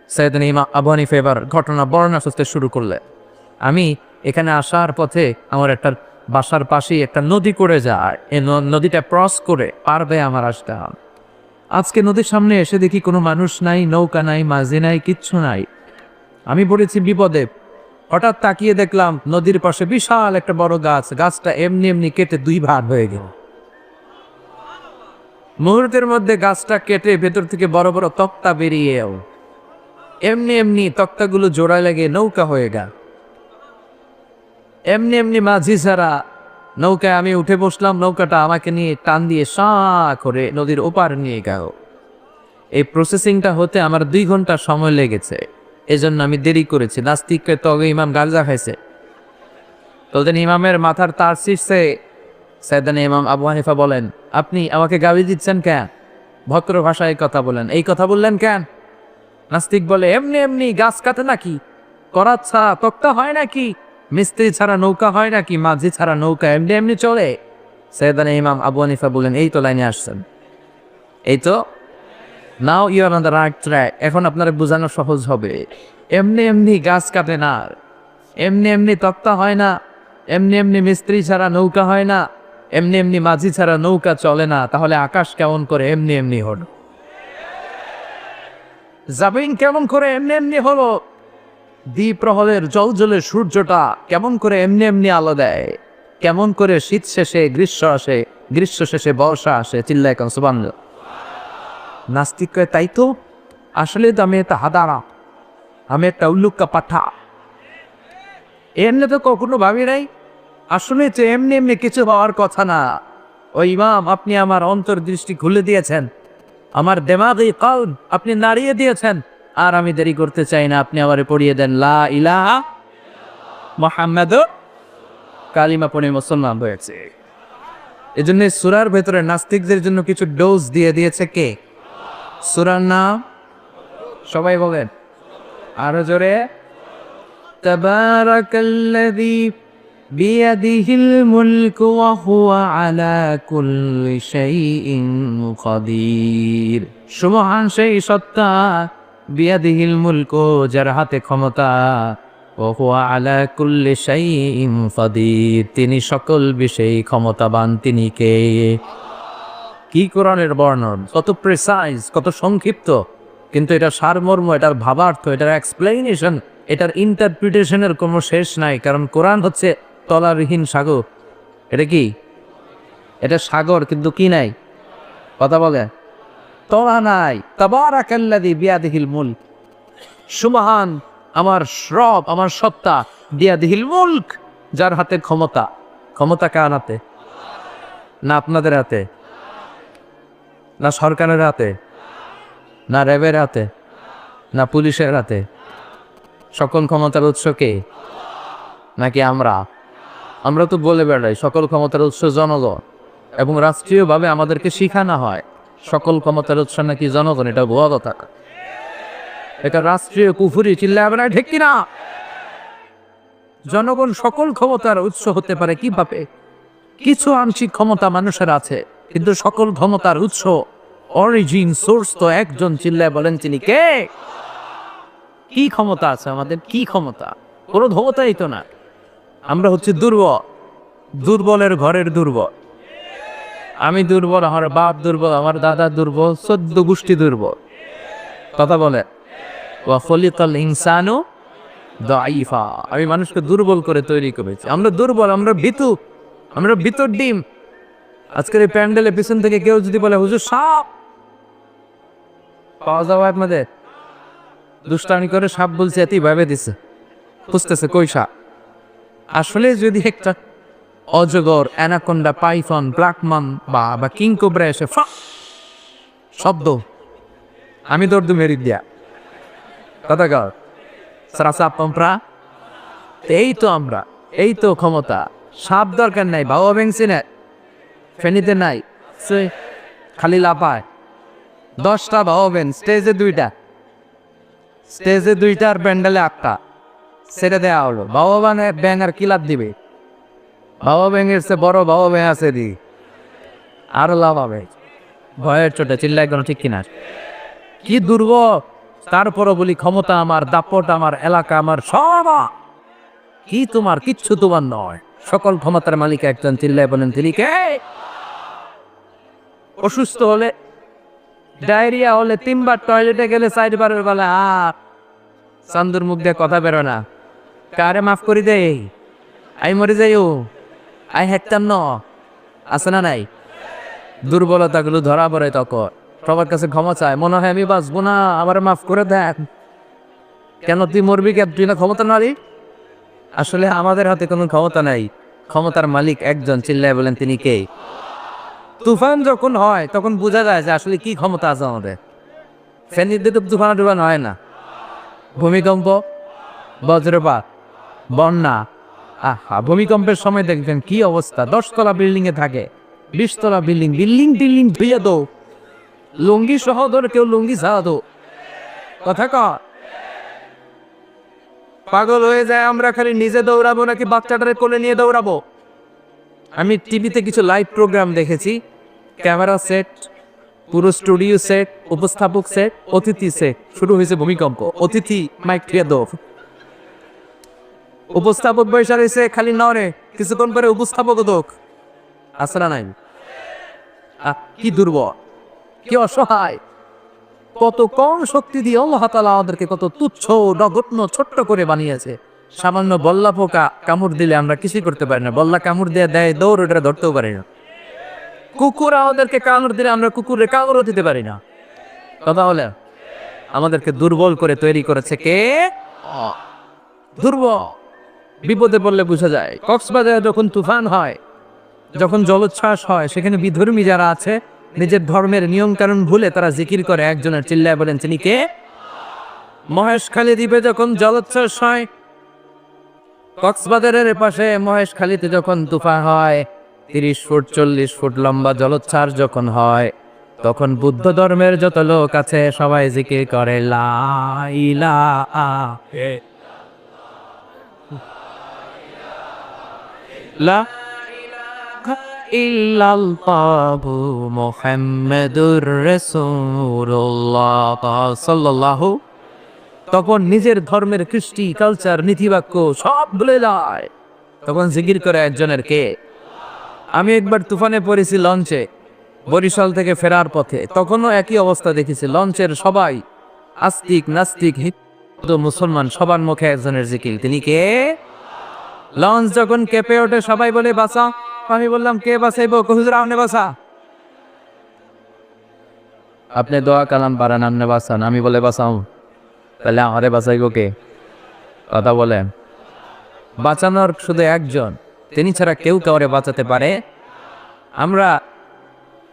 সাইয়েদনা ইমাম আবু হানিফা এবার ঘটনা বর্ণনা করতে শুরু করলেন। আমি এখানে আসার পথে আমার একটা বাসার পাশেই একটা নদী করে যায়, এই নদীটা ক্রস করে পার হয়ে আমার আসতে হবে। আজকে নদীর সামনে এসে দেখি কোনো মানুষ নাই, নৌকা নাই, মাঝি নাই, কিচ্ছু নাই। আমি পড়েছি বিপদে। হঠাৎ তাকিয়ে দেখলাম নদীর পাশে বিশাল একটা বড় গাছ, গাছটা এমনি এমনি কেটে 2 ভাগ হয়ে গেল। মুহূর্তের মধ্যে গাছটা কেটে ভেতর থেকে বড় বড় তক্তা বেরিয়ে এলো। এমনি এমনি তক্তাগুলো জোড়া লেগে নৌকা হয়ে গেল। এমনি এমনি মাঝি ছাড়া নৌকায় আমি উঠে বসলাম, নৌকাটা আমাকে নিয়ে টান দিয়ে সা করে নদীর ওপার নিয়ে গেল। এই প্রসেসিংটা হতে আমার 2 ঘন্টা সময় লেগেছে, এজন্য আমি দেরি করেছি। নাস্তিককে তো ইমাম গাঁজা খাইছে, তোদের ইমামের মাথার তার শীর্ষে সাইয়েদনা ইমাম আবু হানিফা বলেন, আপনি আমাকে গালি দিচ্ছেন কেন? ভদ্র ভাষায় কথা বলেন, এই কথা বললেন কেন? নাস্তিক বলে, এমনি এমনি গাছ কাটে নাকি? করাত ছাড়া তক্তা হয় নাকি? মিস্ত্রি ছাড়া নৌকা হয় নাকি? মাঝি ছাড়া নৌকা এমনি এমনি চলে? সাইয়েদনা ইমাম আবু হানিফা বলেন, এই তো লাইনে আসছেন, এই তো, now you are on the right track. এখন আপনারা বোঝানো সহজ হবে। এমনি এমনি গাছ কাটে না, এমনি এমনি তক্তা হয় না, এমনি এমনি মিস্ত্রি ছাড়া নৌকা হয় না, এমনি এমনি মাঝি ছাড়া নৌকা চলে না। তাহলে আকাশ কেমন করে এমনি এমনি হলো? জামিন কেমন করে এমনি এমনি হলো? দ্বিপ্রহরের জলজলে সূর্যটা কেমন করে এমনি এমনি আলো দেয়? কেমন করে শীত শেষে গ্রীষ্ম আসে, গ্রীষ্ম শেষে বর্ষা আসে? চিল্লায় কেন সুবহানাল্লাহ। নাস্তিক কয়, তাই তো, আসলে তো আমি একটা হাদারা, আমি একটা উল্লুক্কা পাঠা, এমনি তো কখনো ভাবি নাই। আসলে তো এমনি এমনি কিছু হওয়ার কথা না। ও ইমাম, আপনি আমার অন্তর্দৃষ্টি খুলে দিয়েছেন, আমার দেমাগি কলব আপনি নাড়িয়ে দিয়েছেন। আর আমি দেরি করতে চাই না, আপনি আমারে পড়িয়ে দেন লা ইলাহা মুহাম্মাদুর, কালিমা পড়ে মুসলমান হয়েছে। এজন্য সূরার ভেতরে নাস্তিকদের জন্য কিছু ডোজ দিয়ে দিয়েছে কে? সূরার নাম সবাই বলেন আরো জোরে, তাবারাকাল্লাযী বিয়াদিহিল মুলকু ওয়া হুয়া আলা কুল্লি শাইইন কাদির। সুবহান সেই সত্তা, বিয়াদিহিল মুলকু, যার হাতে ক্ষমতা, ওয়া হুয়া আলা কুল্লি শাইইন কাদির, তিনি সকল বিষয়ে ক্ষমতাবান। তিনি কে? কি কোরআনের বর্ণন, কত প্রিসাইজ, কত সংক্ষিপ্ত, কিন্তু এটা সারমর্ম, এটার ভাবার্থ, এটার এক্সপ্লেনেশন, এটার ইন্টারপ্রিটেশনের কোনো শেষ নাই। কারণ কোরআন হচ্ছে তলাবিহীন সাগর। এটা কি? এটা সাগর, কিন্তু কি নাই? কথা বলে, তলা নাই। তাবারাকাল্লাযী বিয়াদিহিল মুলক, সুবহান আমার রব, আমার সত্তা, বিয়াদিহিল মুলক, যার হাতে ক্ষমতা। ক্ষমতা কার হাতে? না আপনাদের হাতে, না সরকারের হাতে, না র্যাবের হাতে, না পুলিশের হাতে? সকল ক্ষমতার উৎস কে? নাকি আমরা? আমরা তো বলে বেড়াই সকল ক্ষমতার উৎস জনগণ, এবং রাষ্ট্রীয়ভাবে আমাদেরকে শিখানো হয় সকল ক্ষমতার উৎস নাকি জনগণ। এটা ভুয়া কথা, এটা রাষ্ট্রীয় কুফুরি। চিল্লাবে না, ঠিক কিনা? জনগণ সকল ক্ষমতার উৎস হতে পারে কিভাবে? কিছু আংশিক ক্ষমতা মানুষের আছে, কিন্তু সকল ক্ষমতার উৎস, অরিজিন, সোর্স তো একজন। চিল্লায় বলেন, তিনি কে? কি ক্ষমতা আছে আমাদের? কি ক্ষমতা? কোনো ক্ষমতাই তো না। আমরা হচ্ছে দুর্বল, দুর্বলের ঘরের দুর্বল। আমি দুর্বল, আমার বাপ দুর্বল, আমার দাদা দুর্বল, 14 গোষ্ঠী দুর্বল। কথা বলে, ওয়া খলিকাল ইনসানু দাঈফা, আমি মানুষকে দুর্বল করে তৈরি করেছি। আমরা দুর্বল, আমরা ভীতু, আমরা ভিতর ডিম। আজকের এই প্যান্ডেলের পিছন থেকে কেউ যদি বলে হুজুর সাপ পাওয়া যাবে আপনাদের, দুষ্টামি করে সাপ বলছে এতই ভাবে দিছে, বুঝতেছে কই সাপ। আসলে যদি একটা অজগর, অ্যানাকোন্ডা, পাইথন, ব্ল্যাকমান বা কিং কোবরা এসে শব্দ, আমি দৌড় দু মেরি দিয়া কথা কর সারাসা পম্পরা। এই তো আমরা, এই তো ক্ষমতা। সাপ দরকার নাই, বাবা ভেঙছি না, ফেনিতে নাই, খালি লাপায় 10টা বাবা ভেন, স্টেজে 2টা, স্টেজে 2টা আর প্যান্ডেলে 8টা ছেড়ে দেওয়া হলো। বাবা ব্যাং আর কি লাভ দিবে? বাবা ব্যাঙের সে বড় বাবা ব্যাং আছে দি, আরো লাভ হবে। ভয়ের চোটে চিল্লাই কোনো ঠিক কিনা? কি দুর্বল। তারপরও বলি ক্ষমতা আমার, দাপট আমার, এলাকা আমার, সব কি তোমার, কিচ্ছু তোমার নয়। সকল ক্ষমতার মালিক একজন, চিল্লাই বলেন তিনি কে? অসুস্থ হলে, ডায়রিয়া হলে 3বার টয়লেটে গেলে 4বারের বেলা আর চান্দুর মুখ দিয়ে কথা বেরো না। কারে মাফ করি দে, আই মরে যাইও, আই হেঁটতাম ন, আছে না নাই? দুর্বলতাগুলো ধরা পড়ে তখন সবার কাছে ক্ষমা চায়, মনে হয় আমি বাঁচবো না, আমার মাফ করে দেন। কেন তুই মরবি? কে তুই না ক্ষমতা নারী? আসলে আমাদের হাতে কোনো ক্ষমতা নাই, ক্ষমতার মালিক একজন, চিল্লায় বলেন তিনি কে? তুফান যখন হয় তখন বোঝা যায় যে আসলে কি ক্ষমতা আছে আমাদের। ফেনীর দিকে তুফান টুফান হয় না, ভূমিকম্প, বজ্রপাত, বন্যা, আহা ভূমিকম্পের সময় দেখবেন কি অবস্থা। 10তলা বিল্ডিং এ থাকে, 20তলা বিল্ডিং, বিল্ডিং ধুয়ে দো, লুঙ্গি সহ ধর, কেউ লুঙ্গি ছাড়া দো, কথা ক পাগল হয়ে যায়। আমরা খালি নিজে দৌড়াবো নাকি বাচ্চাটারে কোলে নিয়ে দৌড়াবো? আমি টিভিতে কিছু লাইভ প্রোগ্রাম দেখেছি, ক্যামেরা সেট, পুরো স্টুডিও সেট, উপস্থাপক সেট, অতিথি সেট। শুরু হয়েছে ভূমিকম্প, অতিথি মাইক থুয়ে দো, উপস্থাপক বৈশা রয়েছে খালি নরে, কিছুক্ষণ পরে উপস্থাপক দোক, আসরা নাই। কি দুর্বল, কি অসহায়, কত কম শক্তি দিয়ে আল্লাহ তাআলা আমাদেরকে কত তুচ্ছ নগণ্য ছোট্ট করে বানিয়েছে। সামান্য বল্লা পোকা কামড় দিলে আমরা কিছুই করতে পারি না, বল্লা কামড় দিয়ে দেয় দৌড়, ওটা ধরতেও পারি না। কুকুর আমাদেরকে কামড় দিলে আমরা কুকুরে কামড়ও দিতে পারি না। কথা বলে আমাদেরকে দুর্বল করে তৈরি করেছে কে? দুর্বল। বিপদে পড়লে বোঝা যায়। কক্সবাজারে যখন তুফান হয়, যখন জলোচ্ছ্বাস হয়, সেখানে বিধর্মী যারা আছে নিজের ধর্মের নিয়ম কানুন ভুলে তারা জিকির করে একজনের, চিল্লায় বলেন তিনি কে? মহেশখালী দ্বীপে যখন জলোচ্ছ্বাস হয়, কক্সবাজারের পাশে মহেশখালীতে যখন তুফান হয়, 30 ফুট 40 ফুট লম্বা জলোচ্ছ্বাস যখন হয়, তখন বুদ্ধ ধর্মের যত লোক আছে সবাই জিকির করে লা ইলাহা ইল্লাল্লাহু মুহাম্মাদুর রাসূলুল্লাহ সাল্লাল্লাহু। তখন নিজের ধর্মের কৃষ্টি, কালচার, নীতিবাক্য সব ভুলে যায়, তখন জিকির করে একজনের কে? আমি একবার তুফানে পড়েছি লঞ্চে, বরিশাল থেকে ফেরার পথে, তখনও একই অবস্থা দেখেছি। লঞ্চের সবাই আস্তিক, নাস্তিক, হিন্দু, মুসলমান, সবার মুখে একজনের জিকির, তিনি কে? লঞ্চ যখন কেঁপে ওঠে সবাই বলে বাঁচা। আমি বললাম কে বাঁচাইবো? হুজুর আপনি বাঁচা। আপনি দোয়া কালাম পারেন, আপনি বাঁচান। আমি বলে বাঁচাও, তাহলে আমারে বাঁচাইব কে? কথা বলেন। বাঁচানোর শুধু একজন, তিনি ছাড়া কেউ কাউরে বাঁচাতে পারে? আমরা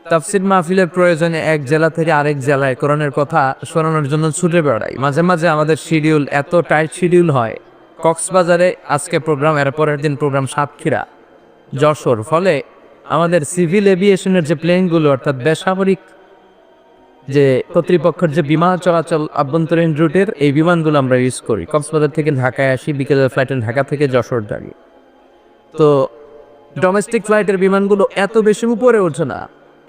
তাফসীর মাহফিলের প্রয়োজনে এক জেলা থেকে আরেক জেলায় কোরআনের কথা শোনানোর জন্য ছুটে বেড়াই। মাঝে মাঝে আমাদের শিডিউল এত টাইট শিডিউল হয়, কক্সবাজারে আজকে প্রোগ্রাম, এর পরের দিন প্রোগ্রাম সাতক্ষীরা, যশোর। ফলে আমাদের সিভিল এভিয়েশনের যে প্লেনগুলো, অর্থাৎ বেসামরিক যে কর্তৃপক্ষের যে বিমান চলাচল আভ্যন্তরীণ রুটের, এই বিমানগুলো আমরা ইউজ করি। কক্সবাজার থেকে ঢাকায় আসি, বিকেলের ফ্লাইটে ঢাকা থেকে যশোর যাই। তো ডোমেস্টিক ফ্লাইটের বিমানগুলো এত বেশি উপরে ওঠে না,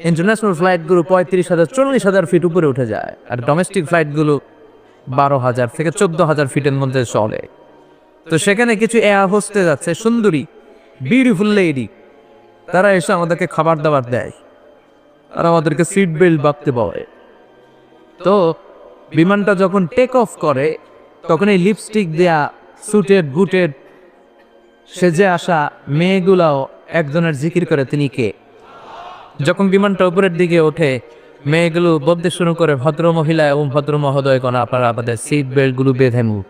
ইন্টারন্যাশনাল ফ্লাইটগুলো 35,000 40,000 ফিট উপরে উঠে যায়, আর ডোমেস্টিক ফ্লাইটগুলো 12,000 থেকে 14,000 ফিটের মধ্যে চলে। তো সেখানে কিছু এয়ার হোস্টেস আছে, সুন্দরী, বিউটিফুল লেডি, তারা এসে আমাদেরকে খাবার দাবার দেয় আর আমাদেরকে সিট বেল্ট বাঁধতে বলে। তো বিমানটা যখন টেক অফ করে, তখন এই লিপস্টিক দেয়া, সুটেড বুটেড সেজে আসা মেয়েগুলাও একজনের জিকির করে, তিনি কে? যখন বিমানটা উপরের দিকে ওঠে, মেয়েগুলো বলতে শুরু করে, ভদ্র মহিলা এবং ভদ্র মহোদয়গণ, আপনারা আপনাদের সিট বেল্ট গুলো বেঁধে নিন।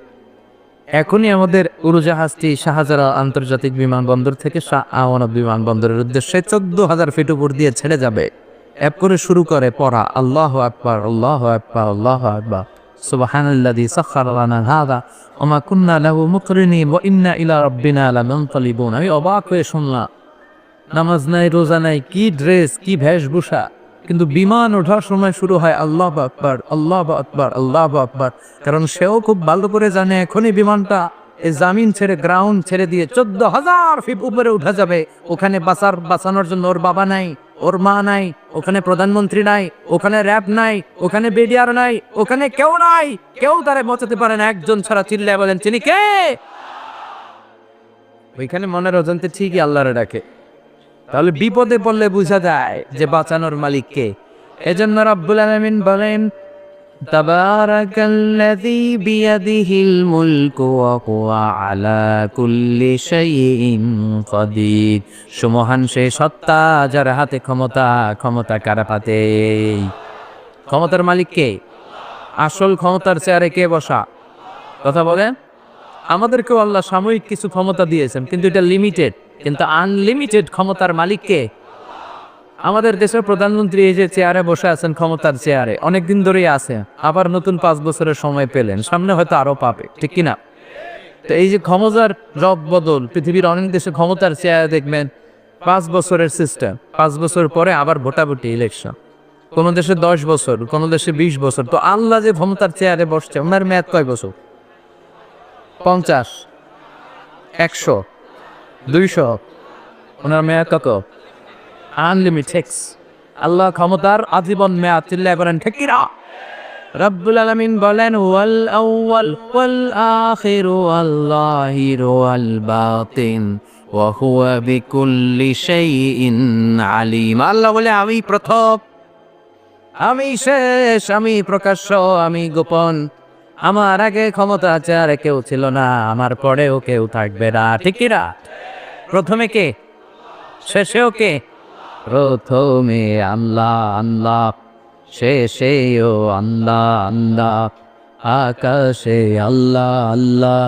এখনই আমাদের উড়োজাহাজটি শাহজালাল আন্তর্জাতিক বিমানবন্দর থেকে শাহ আমানত বিমানবন্দরের উদ্দেশ্যে 14,000 ফিট উপর দিয়ে ছেড়ে যাবে। অ্যাপ করে শুরু করে পড়া, আল্লাহু আকবার, আল্লাহু আকবার, আল্লাহু আকবার, সুবহানাল্লাযী সাখখারা লানা হাযা ওয়া মা কুন্না লাহু মুকরিনিন ওয়া ইন্না ইলা রাব্বিনা লামুনকালিবুন। আমি অবাক হয়ে শুনলাম, নামাজ নাই, রোজা নাই, কি ড্রেস, কি বেশভূষা, কিন্তু বিমান ওঠার সময় শুরু হয় আল্লাহু আকবার, আল্লাহু আকবার, আল্লাহু আকবার। কারণ সেও খুব ভালো করে জানে এখনই বিমানটা এই জামিন ছেড়ে, গ্রাউন্ড ছেড়ে দিয়ে 14,000 ফিট উপরে উঠা যাবে। ওখানে বাঁচানোর জন্য ওর বাবা নাই, ওর মা নাই, ওখানে প্রধানমন্ত্রী নাই, ওখানে র্যাব নাই, ওখানে বিডিআর নাই, ওখানে কেউ নাই, কেউ তারে বাঁচাতে পারে না। একজন ছাড়া চিল্লায় বলেন, চিনি কে? ওইখানে মনের অজান্তে ঠিকই আল্লাহরে ডাকে। তাহলে বিপদে পড়লে বোঝা যায় যে বাঁচানোর মালিক কে। এজন্য রাব্বুল আলামিন বলেন, তাবারাকাল্লাযী বিয়াদিহিল মুলকু ওয়া হুয়া আলা কুল্লি শাইইন কাদির। সুমহান সেই সত্তা যার হাতে ক্ষমতা, ক্ষমতা কার হাতে? ক্ষমতার মালিক কে? আসল ক্ষমতার চেয়ারে কে বসা? কথা বলেন। আমাদেরকেও আল্লাহ সাময়িক কিছু ক্ষমতা দিয়েছেন, কিন্তু এটা লিমিটেড। কিন্তু আনলিমিটেড ক্ষমতার মালিক কে? আমাদের দেশের প্রধানমন্ত্রী এই যে চেয়ারে বসে আছেন, ক্ষমতার চেয়ারে অনেকদিন ধরেই আছে, আবার নতুন 5 বছরের সময় পেলেন, সামনে হয়তো আরো পাবে, ঠিক কিনা? তো এই যে ক্ষমতার রদ বদল, পৃথিবীর অনেক দেশে ক্ষমতার চেয়ারে দেখবেন 5 বছরের সিস্টেম, 5 বছর পরে আবার ভোটাভুটি ইলেকশন। কোন দেশে 10 বছর, কোন দেশে 20 বছর। তো আল্লাহ যে ক্ষমতার চেয়ারে বসছে, ওনার মেয়াদ কয় বছর? 50, 100, 200? ওনার মেয়াদ কত? আনলিমিটেড। আল্লাহ ক্ষমতার আজীবন মেয়াদ। চিল্লায় বলেন ঠিক কিনা? রব্বুল আলামিন বলেন, ওয়াল আউয়াল ওয়াল আখির ওয়াল যাহির ওয়াল বাতিন ওয়া হুয়া বিকুল্লি শাইইন আলিম। আল্লাহ বলে, আমি প্রথম, আমি শেষ, আমি প্রকাশ্য, আমি গোপন। আমার আগে ক্ষমতা আছে আর কেউ ছিল না, আমার পরেও কেউ থাকবে না, ঠিক কিনা? প্রথমে কে? শেষেও কে? প্রথমে আল্লাহ আল্লাহ, শেষেও আল্লাহ আল্লাহ, আকাশে আল্লাহ আল্লাহ,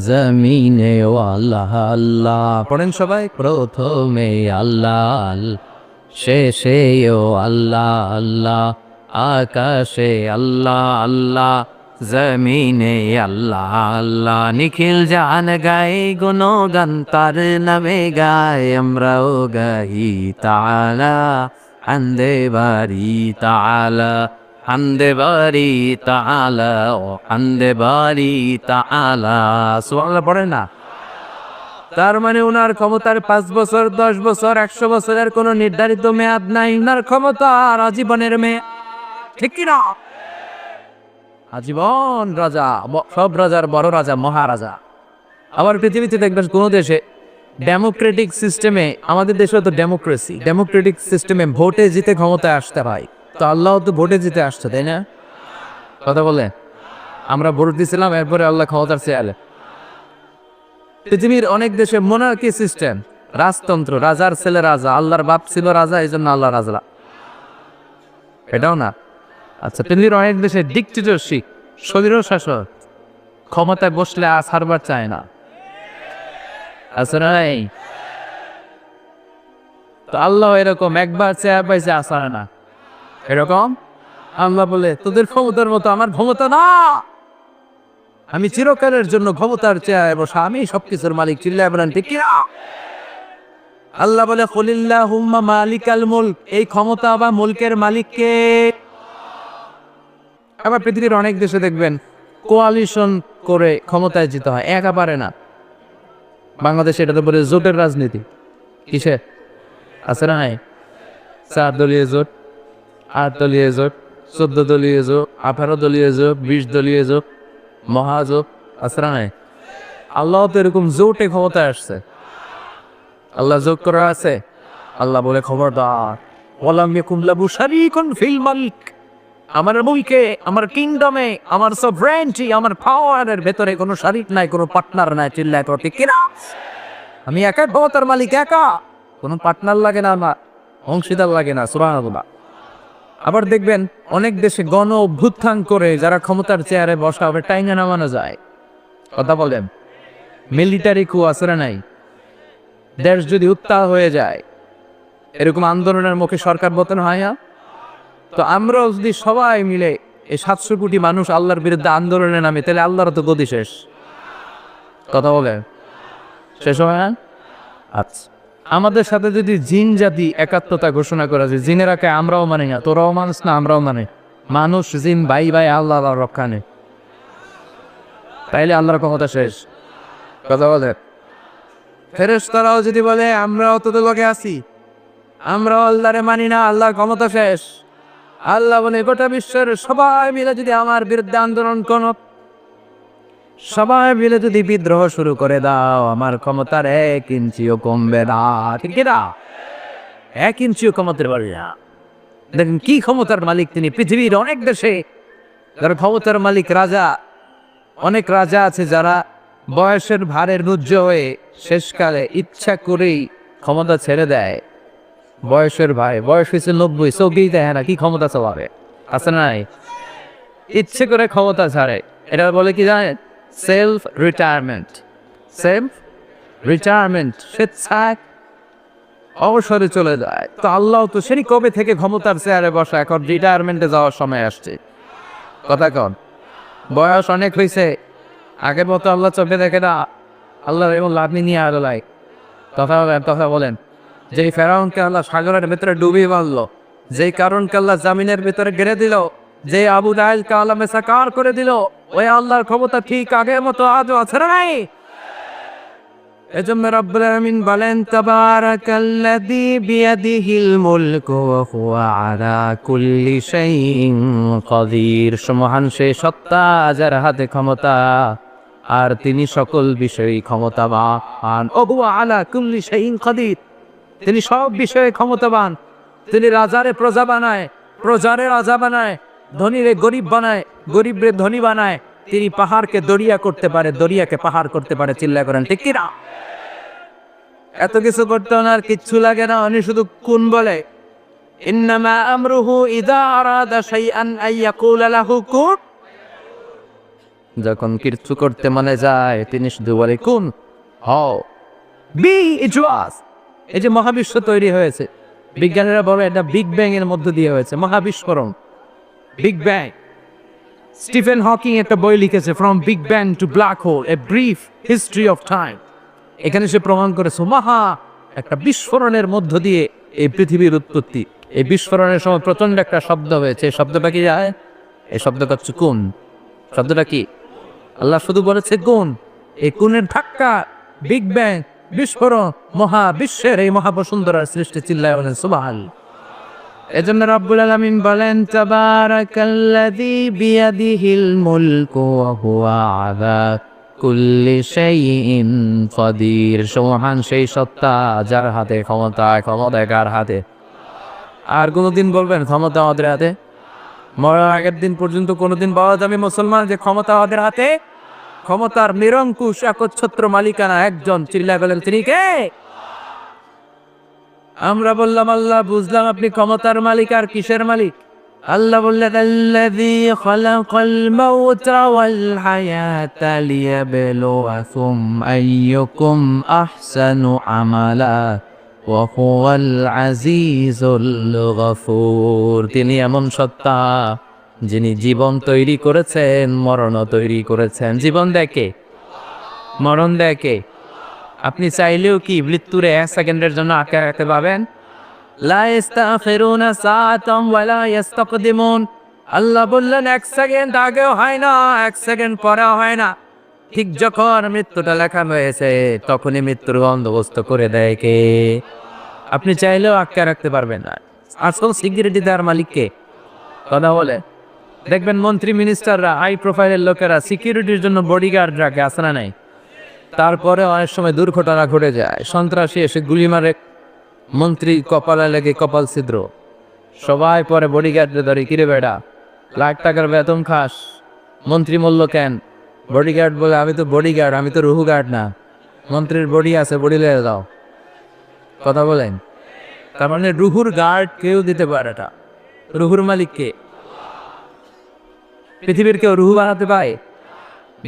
জমিনেও আল্লাহ আল্লাহ। পড়েন সবাই, প্রথমে আল্লাহ, শেষেও আল্লাহ আল্লাহ, আকাশে আল্লাহ আল্লাহ, জমিনে আল্লাহ আল্লাহ। নিখিল জান গায়ে গুণগান তার নামে গায়, আমরাও গাই তাআলা হামদে বারি তাআলা, হামদে বারি তাআলা, ও হামদে বারি তাআলা। সুবহানাল্লাহ পড়েন না? তার মানে ওনার ক্ষমতার 5 বছর, 10 বছর, 100 বছরের কোনো নির্ধারিত মেয়াদ নাই। ওনার ক্ষমতার আজীবনের মেয়াদ, ঠিক কিনা? আজীবন রাজা, সব রাজার বড় রাজা, মহারাজা। আবার পৃথিবীতে দেখবেন কোন দেশে ডেমোক্রেটিক সিস্টেমে, আমাদের দেশে তো ডেমোক্রেসি, ডেমোক্রেটিক সিস্টেমে ভোটে জিতে ক্ষমতায় আসতে হয়। তো আল্লাহ তো ভোটে জিতে আসছে, তাই না? কথা বলে, আমরা ভোট দিছিলাম, এরপরে আল্লাহ ক্ষমতার চেয়ারে। পৃথিবীর অনেক দেশে মোনার্কি সিস্টেম, রাজতন্ত্র, রাজার ছেলে রাজা, আল্লাহর বাপ ছিল রাজা, এই জন্য আল্লাহ রাজা। এটাও না। আচ্ছা, পৃথিবীর অনেক দেশে ডিক্টেটরশিপ, স্বৈর শাসক, ক্ষমতায় বসলে আর ছাড়বার চায় না, আছে নাই? তো আল্লাহ এরকম একবার চেয়ার পাইছে, আসে না এরকম। আল্লাহ বলে, তোদের ক্ষমতার মতো আমার ক্ষমতা না, আমি চিরকালের জন্য ক্ষমতার চেয়ারে বসা, আমি সবকিছুর মালিক। চিল্লায় বলেন ঠিক কিনা? আল্লাহ বলে, কুলিল্লাহুম্মা মালিকাল মুলক, এই ক্ষমতা বা মুলকের মালিক কে? আবার পৃথিবীর অনেক দেশে দেখবেন কোয়ালিশন করে ক্ষমতায় যেতে হয়, একা পারে না। বাংলাদেশে এটা তো বলে জোটের রাজনীতি। কিসে আছে না? 4 দলীয় জোট, 8 দলীয় জোট, 14 দলীয় জোট, 18 দলীয় জোট, 20 দলীয় জোট, মহাজোট, আছে না? আল্লাহ তো এরকম জোটে ক্ষমতায় আসছে। আল্লাহ যোগ করা আছে। আল্লাহ বলে, খবরদার, ওয়ালাম ইয়াকুন লাহু শারীকুন ফিল মুলক, আমার মুলকে, আমার কিংডমে, আমার সভরেনিটি, আমার পাওয়ারের ভেতরে কোনো শরীক নাই, কোনো পার্টনার নাই। চিল্লায় তো ঠিক কিনা? আমি একাই ক্ষমতার মালিক, একা, কোনো পার্টনার লাগে না, আমার অংশীদার লাগে না। সুবহানাল্লাহ। আবার দেখবেন অনেক দেশে গণ অভ্যুত্থান করে যারা ক্ষমতার চেয়ারে বসা হবে টাইনা নামানো যায়। কথা বলেন, মিলিটারি কু আছে না নাই? দেশ যদি উত্তাল হয়ে যায়, এরকম আন্দোলনের মুখে সরকার পতন হয় না? তো আমরাও যদি সবাই মিলে এই 700 কোটি মানুষ আল্লাহর বিরুদ্ধে আন্দোলনে নামে, তাহলে আল্লাহর তো গদি শেষ। কথা বলে শেষ হয় না? আচ্ছা, আমাদের সাথে যদি জিন জাতি একাত্মতা ঘোষণা করা যায়, জিনেরাকে আমরাও মানি না, তোরাও মানুষ না আমরাও মানে, মানুষ জিন ভাই ভাই, আল্লাহ আল্লাহ রক্ষা নেই, তাইলে আল্লাহর ক্ষমতা শেষ। কথা বলে ফেরেশতারাও যদি বলে আমরাও তোদের লগে আছি, আমরাও আল্লাহরে মানি না, আল্লাহর ক্ষমতা শেষ। আল্লাহ বলে গোটা বিশ্বের সবাই মিলে যদি আমার বিরুদ্ধে আন্দোলন করো, সবাই মিলে যদি বিদ্রোহ শুরু করে দাও, আমার ক্ষমতার 1 ইঞ্চিও কমবে না। ঠিক না? 1 ইঞ্চিও কমাতে পারবে না। দেখেন কি ক্ষমতার মালিক তিনি। পৃথিবীর অনেক দেশে যারা ক্ষমতার মালিক, রাজা, অনেক রাজা আছে যারা বয়সের ভারে রুজ্জ হয়ে শেষকালে ইচ্ছা করেই ক্ষমতা ছেড়ে দেয়। বয়সের ভাই, বয়স হয়েছে 90, চোখেই দেয় না, কি ক্ষমতা চালাবে? আছে না নাই? ইচ্ছে করে ক্ষমতা ছাড়ে। এটা বলে কি জানেন? Self retirement. সেলফ রিটায়ারমেন্ট, স্বেচ্ছায় অবসরে চলে যায়। তো আল্লাহ তো সেই কবে থেকে ক্ষমতার চেয়ারে বসা, এখন রিটায়ারমেন্টে যাওয়ার সময় আসছে। কথা কন, বয়স অনেক হয়েছে, আগের মতো আল্লাহ চোখে দেখে না। আল্লাহ এবং লাভনি নিয়ে আলো লাই। কথা বলেন, যেই ফেরাউনকে আল্লাহ সাগরের ভেতরে ডুবিয়ে মারলো, যেই কারণকে আল্লাহ জামিনের ভেতরে গেড়ে দিল, যে আবু জাহেলকে আল্লাহ মেসাকার করে দিল, ওই আল্লাহর ক্ষমতা ঠিক আগের মতো আজও আছে না নাই? এজন্য রব্বুল আলামিন বলেন, তাবারাকাল্লাযী বিয়াদিহিল মুলকু ওয়া হুয়া আলা কুল্লি শাইইন কাদির। মহান সেই সত্তা যার হাতে ক্ষমতা, আর তিনি সকল বিষয়ে ক্ষমতাবান। ওয়া হুয়া আলা কুল্লি শাইইন কাদির, তিনি সব বিষয়ে ক্ষমতাবান। তিনি রাজারে প্রজা বানায়, প্রজারে রাজা বানায়, ধনীরে গরিব বানায়, গরিবরে ধনী বানায়। তিনি পাহাড়কে দরিয়া করতে পারে, দরিয়াকে পাহাড় করতে পারে। চিল্লা করেন ঠিক কি না? এত কিছু করতে ওনার কিচ্ছু লাগে না, উনি শুধু কুন বলে। ইন্নামা আমরুহু ইযা আরাদা শাইআন আইয়াকুলা লাহু কুন। যখন কিছু করতে মনে যায় তিনি শুধু বলে কুন হও, বি ইট ওয়াজ। এই যে মহাবিশ্ব তৈরি হয়েছে, বিজ্ঞানীরা বলে এটা বিগ ব্যাং এর মধ্য দিয়ে হয়েছে, মহাবিস্ফোরণ, বিগ ব্যাং। স্টিফেন হকিং একটা বই লিখেছে, from big bang two black hole, a brief history of time. এখানে সে প্রমাণ করেছে মহা একটা বিস্ফোরণের মধ্য দিয়ে এই পৃথিবীর উৎপত্তি। এই বিস্ফোরণের সময় প্রচন্ড একটা শব্দ হয়েছে। এই শব্দটা কি যায়? এই শব্দটা হচ্ছে কোন। শব্দটা কি? আল্লাহ শুধু বলেছে কোন। এই কোনের ধাক্কা, বিগ ব্যাং, বিস্ফোরণ, মহাবিশ্বের এই মহাবসুন্ধরার সৃষ্টি। চিল্লায় বলেন সুবহানাল্লাহ। এজন্য রব্বুল আলামিন বলেন, তাবারাকাল্লাযী বিয়াদিহিল মুলকু ওয়া হুয়া আলা কুল্লি শাইইন কাদির। মহান সেই সত্তা যার হাতে ক্ষমতা। ক্ষমতা কার হাতে? আর কোনদিন বলবেন ক্ষমতা আমাদের হাতে? মরার আগের দিন পর্যন্ত কোনদিন বলা যাবে মুসলমান যে ক্ষমতা আমাদের হাতে? ক্ষমতার নিরঙ্কুশ একচ্ছত্র মালিকানা একজন। চিল্লায় বলেন তিনি কে? আমরা বললাম আল্লাহ, বুঝলাম আপনি ক্ষমতার মালিক, আর কিসের মালিক? আল্লাহ বললেন, আল্লাযী খালাকাল মাউতা ওয়াল হায়াতা লিয়াবলুয়াকুম আইয়ুকুম আহসানু আমালা ওয়া হুয়াল আজিজুল গফুর। তিনি এমন সত্তা যিনি জীবন তৈরি করেছেন, মরণও তৈরি করেছেন। জীবন দেখে, মরণ দেখে। আপনি চাইলেও কি মৃত্যুর 1 সেকেন্ডের জন্য আটকে রাখতে পাবেন? লা ইস্তাখিরুনা সাআতাম ওয়া লা ইস্তাকদিমুন। আল্লাহ বললেন 1 সেকেন্ড আগেও হয় না, 1 সেকেন্ড পরেও হয় না। ঠিক যখন মৃত্যুটা লেখা হয়েছে তখনই মৃত্যুর বন্দোবস্ত করে দেয় কে? আপনি চাইলেও আটকে রাখতে পারবেন না। আসল সিকিউরিটি দেওয়ার মালিক কে? কথা বলে দেখবেন মন্ত্রী মিনিস্টাররা, হাই প্রোফাইলের লোকেরা সিকিউরিটির জন্য বডিগার্ড রাখে, আছে না নাই? তারপরে অনেক সময় দুর্ঘটনা ঘটে যায়, সন্ত্রাসী এসে গুলি মারে, মন্ত্রী কপালে লেগে কপাল ছিদ্র। সবাই পরে বডিগার্ডে ধরে, কিরে বেটা লাখ টাকার বেতন খাস, মন্ত্রী মূল্য কেন? বডিগার্ড বলে, আমি তো বডিগার্ড, আমি তো রুহু গার্ড না। মন্ত্রীর বডি আছে, বডি লেগে দাও। কথা বলেন, তার মানে রুহুর গার্ড কেউ দিতে পারে না। রুহুর মালিককে? পৃথিবীর কেউ রুহু বানাতে পারে?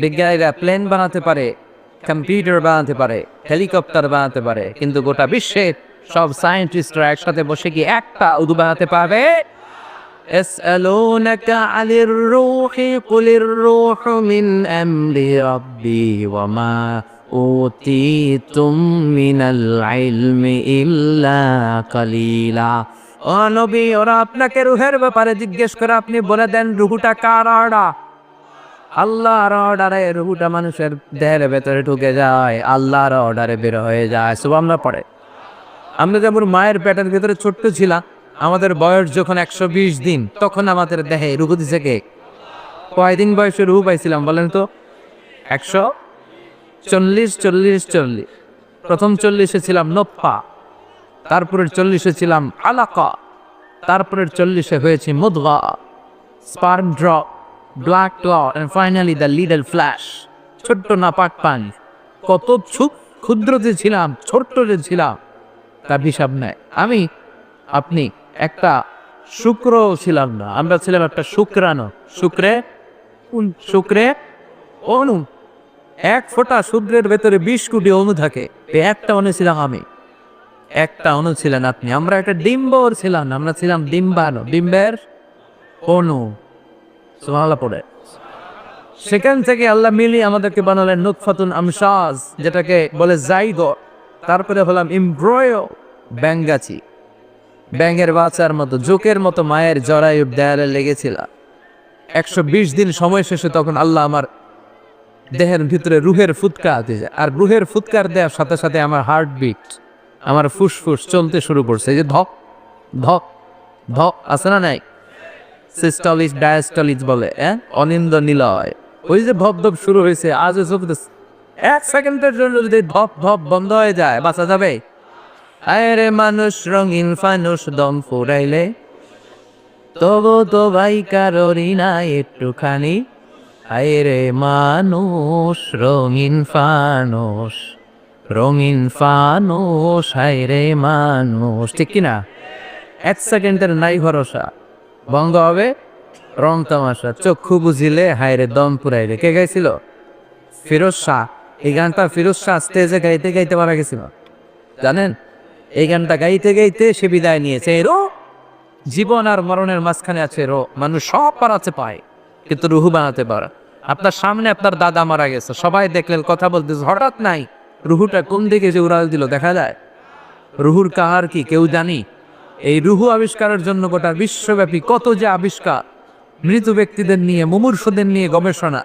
বিজ্ঞানীরা প্লেন বানাতে পারে, কম্পিউটার বানাতে পারে, হেলিকপ্টার বানাতে পারে, কিন্তু গোটা বিশ্বের সব সায়েন্টিস্টরা একসাথে বসে কি একটা উদু বানাতে পারবে? يسألونك عن الروح قل الروح من أمر ربي وما أوتيتم من العلم إلا قليلا। ও নবী, ওরা আপনাকে রুহের ব্যাপারে জিজ্ঞেস করে, আপনি বলে দেন রুহুটা কার অর্ডার? আল্লাহর অর্ডারে রুহুটা মানুষের দেহের ভেতরে ঢুকে যায়, আল্লাহর অর্ডারে বের হয়ে যায়। সুবহানাল্লাহ পড়ে। আমরা যেমন মায়ের পেটের ভিতরে ছোট্ট ছিলাম, আমাদের বয়স যখন 120 দিন, তখন আমাদের দেহে রুহু দিছে কে? কয়দিন বয়সে রুহু পাইছিলাম বলেন তো? 140। প্রথম 40-এ ছিলাম নোৎফা, তারপরের 40-এ ছিলাম আলাকা, তারপরের 40-এ হয়েছে মুদগা, sperm drop, black clot, and finally the little flash. ছোট্ট নাপাক পানি। কত ক্ষুদ্র যে ছিলাম, ছোট্ট যে ছিলাম, তার হিসাব নাই। আমি, আপনি একটা শুক্র ছিলাম না, আমরা ছিলাম একটা শুক্রাণু। শুক্রে অণু। এক ফোঁটা শুক্রের ভেতরে 20 কোটি অণু থাকে। একটা অণু ছিলাম আমি, একটা অণু ছিলেন আপনি। আমরা একটা ডিম্বর ছিলাম, আমরা ছিলাম ডিম্বাণু, ডিম্বের অণু। সুবহানাল্লাহ পড়ে। সেখান থেকে আল্লাহ মিলিয়ে আমাদেরকে বানালেন নুতফাতুন আমশাজ, যেটাকে বলে জাইগোট। তারপরে হলাম এমব্রয়ো, ব্যাঙ্গাচি, ব্যাঙের বাচ্চার মতো, জোকের মতো মায়ের জরায়ুর দেয়ালে লেগেছিল। 120 দিন সময় শেষে তখন আল্লাহ আমার দেহের ভিতরে রুহের ফুৎকার দিয়ে যায়। আর রুহের ফুৎকার দেওয়ার সাথে সাথে আমার হার্টবিট, আমার ফুসফুস চলতে শুরু করছে। যে ধক ধক ধক আছে না নাই? সিস্টলিস ডায়াস্টলিস বলে, অনিন্দ নিলয়। ওই যে ধপ ধপ শুরু হয়েছে, আজও চলতেছে। 1 সেকেন্ডের জন্য যদি ধপ ধপ বন্ধ হয়ে যায়, বাঁচা যাবে? আরে মানুষ রঙিন ফানুষ, দম ফুরাইলে তবু তো ভাই কারোরই না একটুখানি। আরে মানুষ রঙিন ফানুষ, রঙিন ফানুষ, হায়রে মানুষ। ঠিক কিনা? 1 সেকেন্ডের নাই ভরসা, বন্ধ হবে রং তামাশা। চক্ষু বুঝিলে হায়রে দম পুরাইলে। কে গাইছিল? ফিরোজ শাহ। এই গানটা ফিরোজ শাহ স্টেজে গাইতে গাইতে মারা গেছিল, জানেন? এই গানটা গাইতে গাইতে সে বিদায় নিয়েছে। রো জীবন আর মরণের মাঝখানে আছে রো। মানুষ সব পারাতে পায়, কিন্তু রুহু বানাতে পারে। আপনার সামনে আপনার দাদা মারা গেছে, সবাই দেখলেন, কথা বলতেছে, হঠাৎ নাই রুহুটা কোন দিকে যে উড়াল দিল দেখা যায়? রুহুর কাহার কি কেউ জানি? এই রুহু আবিষ্কারের জন্য গোটা বিশ্বব্যাপী কত যে আবিষ্কার, মৃত ব্যক্তিদের নিয়ে, মুমূর্ষুদের নিয়ে গবেষণা।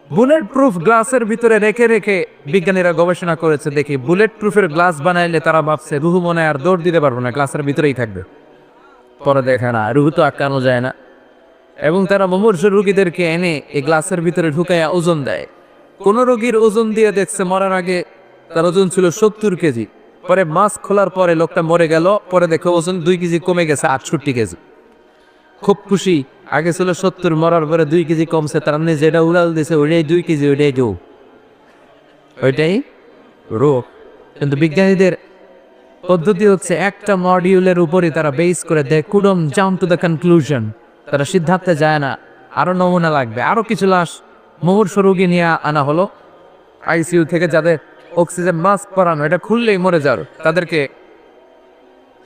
বুলেট প্রুফ গ্লাসের ভিতরে রেখে রেখে বিজ্ঞানীরা গবেষণা করেছে। দেখি বুলেট প্রুফের গ্লাস বানাইলে তারা ভাবছে রুহু মনে আর দৌড় দিতে পারবো না, গ্লাসের ভিতরেই থাকবে। পরে দেখে না, রুহু তো আটকানো যায় না। এবং তারা মুমূর্ষু রোগীদেরকে এনে এই গ্লাসের ভিতরে ঢুকাইয়া ওজন দেয়। কোন রোগীর ওজন দিয়ে দেখছে মরার আগে তার ওজন ছিল 70 কেজি। পরে মাস্ক খোলার পরে লোকটা মরে গেল, পরে দেখো ওজন 2 কেজি কমে গেছে 68 কেজি। খুব খুশি। আগে ছিল 70, মরার পরে 2 কেজি কমছে। তার মানে যেটা উড়াল দিয়েছে ওইটাই 2 কেজি, ওইটাই রোগ, ওইটাই রোগ। কিন্তু বিজ্ঞানীদের পদ্ধতি হচ্ছে একটা মডিউলের উপরে তারা বেস করে দেয়, couldn't jump to the conclusion. তারা সিদ্ধান্তে যায় না, আরো নমুনা লাগবে, আরো কিছু লাশ মুমূর্ষু রোগী নিয়ে আনা হলো আইসিইউ থেকে, যাদের অক্সিজেন মাস্ক পরানো, এটা খুললেই মরে যাওয়ার, তাদেরকে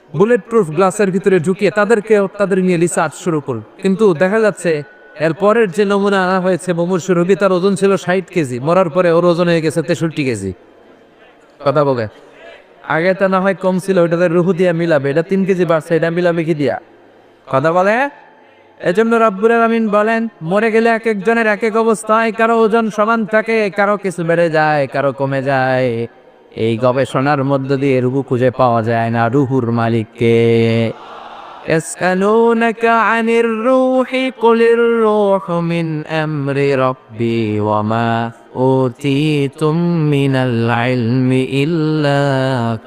বুলেট প্রুফ গ্লাসের ভিতরে ঢুকিয়ে তাদের নিয়ে রিসার্চ শুরু করল। কিন্তু দেখা যাচ্ছে এর পরের যে নমুনা আনা হয়েছে, মুমূর্ষু রোগী, তার ওজন ছিল 60 কেজি, মরার পরে ওর ওজন হয়ে গেছে 63 কেজি। কথা বলে, আগে তা না হয় কম ছিল, ওইটাতে রুহু দিয়া মিলাবে, এটা 3 কেজি বাড়ছে, এটা মিলাবে কি দিয়া? কথা বলে। এজন্য রব্বুল আলামিন বলেন, মরে গেলে এক একজনের এক এক অবস্থায়, কারো ওজন সমান থাকে, কারো কিছু বেড়ে যায়, কারো কমে যায়। এই গবেষণার মধ্য দিয়ে রুহু খুঁজে পাওয়া যায় না, রুহুর মালিককে। ইয়াসআলুনাকা আনির রূহি কুলির রূহু মিন আমরি রাব্বি ওয়া মা উতীতুম মিনাল ইলমি ইল্লা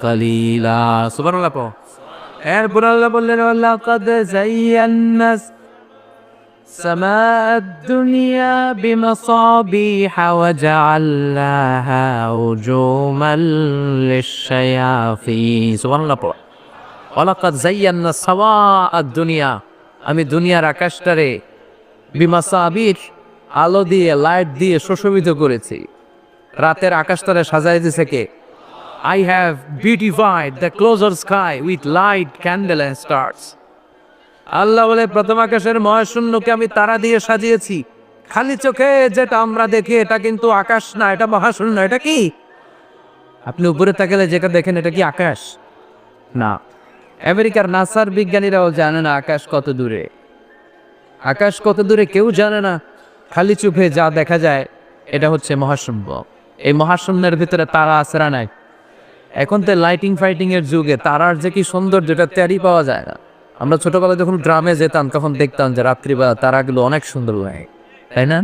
কালিলা। সুবহানাল্লাহ। এরপর আল্লাহ বললেন, ওয়ালাকাদ যায়্যান্না السماء الدنيا بمصابيح وجعلناها رجوما للشياطين. سبحان الله. ওয়ালাকাদ যায়্যানা সাওয়াআদ দুনিয়া, আমি দুনিয়ার আকাশটারে বিমাসাবির, আলো দিয়ে লাইট দিয়ে সুশোভিত করেছি। রাতের আকাশটারে সাজাই দিয়েছে কে? I have beautified the closer sky with light, candle and stars. আল্লাহ বলে প্রথম আকাশের মহাশূন্যকে আমি তারা দিয়ে সাজিয়েছি। খালি চোখে যেটা আমরা দেখি এটা কিন্তু আকাশ না, এটা মহাশূন্য। এটা কি? আপনি উপরে তাকালে যেটা দেখেন এটা কি আকাশ? না। আমেরিকার নাসার বিজ্ঞানীরাও জানে না আকাশ কত দূরে। আকাশ কত দূরে কেউ জানে না। খালি চোখে যা দেখা যায় এটা হচ্ছে মহাশূন্য। এই মহাশূন্যের ভিতরে তারা আছে না নাই? এখন তো লাইটিং ফাইটিং এর যুগে তারার যে কি সুন্দর, যেটা টেরি পাওয়া যায় না। আমরা ছোটবেলায় যখন গ্রামে যেতাম তখন দেখতাম যে রাত্রিবেলা তারাগুলো অনেক সুন্দর লাগে, তাই না?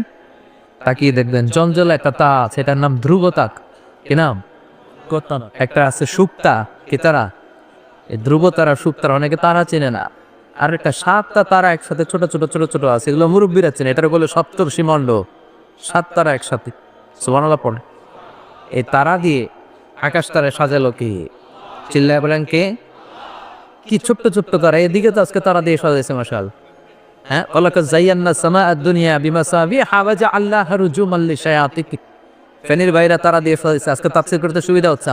তাকিয়ে দেখবেন জঞ্জল একটা তারা আছে, এটার নাম ধ্রুব তাক। কি নাম? একটা আছে সুপ্তা। কি তারা? এই ধ্রুব তারা, সুপ্তারা অনেকে তারা চেনে না। আর একটা 7টা তারা একসাথে ছোট ছোট ছোট ছোট আছে, এগুলো মুরব্বীরা চেনে। এটার বলে সপ্তর্ষিমণ্ড। 7 তারা একসাথে, সুবহানাল্লাহ পড়ে। এই তারা দিয়ে আকাশ তারা সাজালো কি? চিল্লায় বলেন কে? কি ছোট্ট ছোট্ট তারা, এদিকে তো আজকে তারা দিয়ে সাজাইছে মাশাল। হ্যাঁ, ওয়ালাকাদ যায়্যানা সামাআদ দুনিয়া বিমাসাবিহা ওয়া জাআলনাহা রুজুমান লিশায়াতিন। ফেনীর বাইরে তারা দিয়ে সাজাইছে, আজকে তাফসীর করতে সুবিধা হচ্ছে।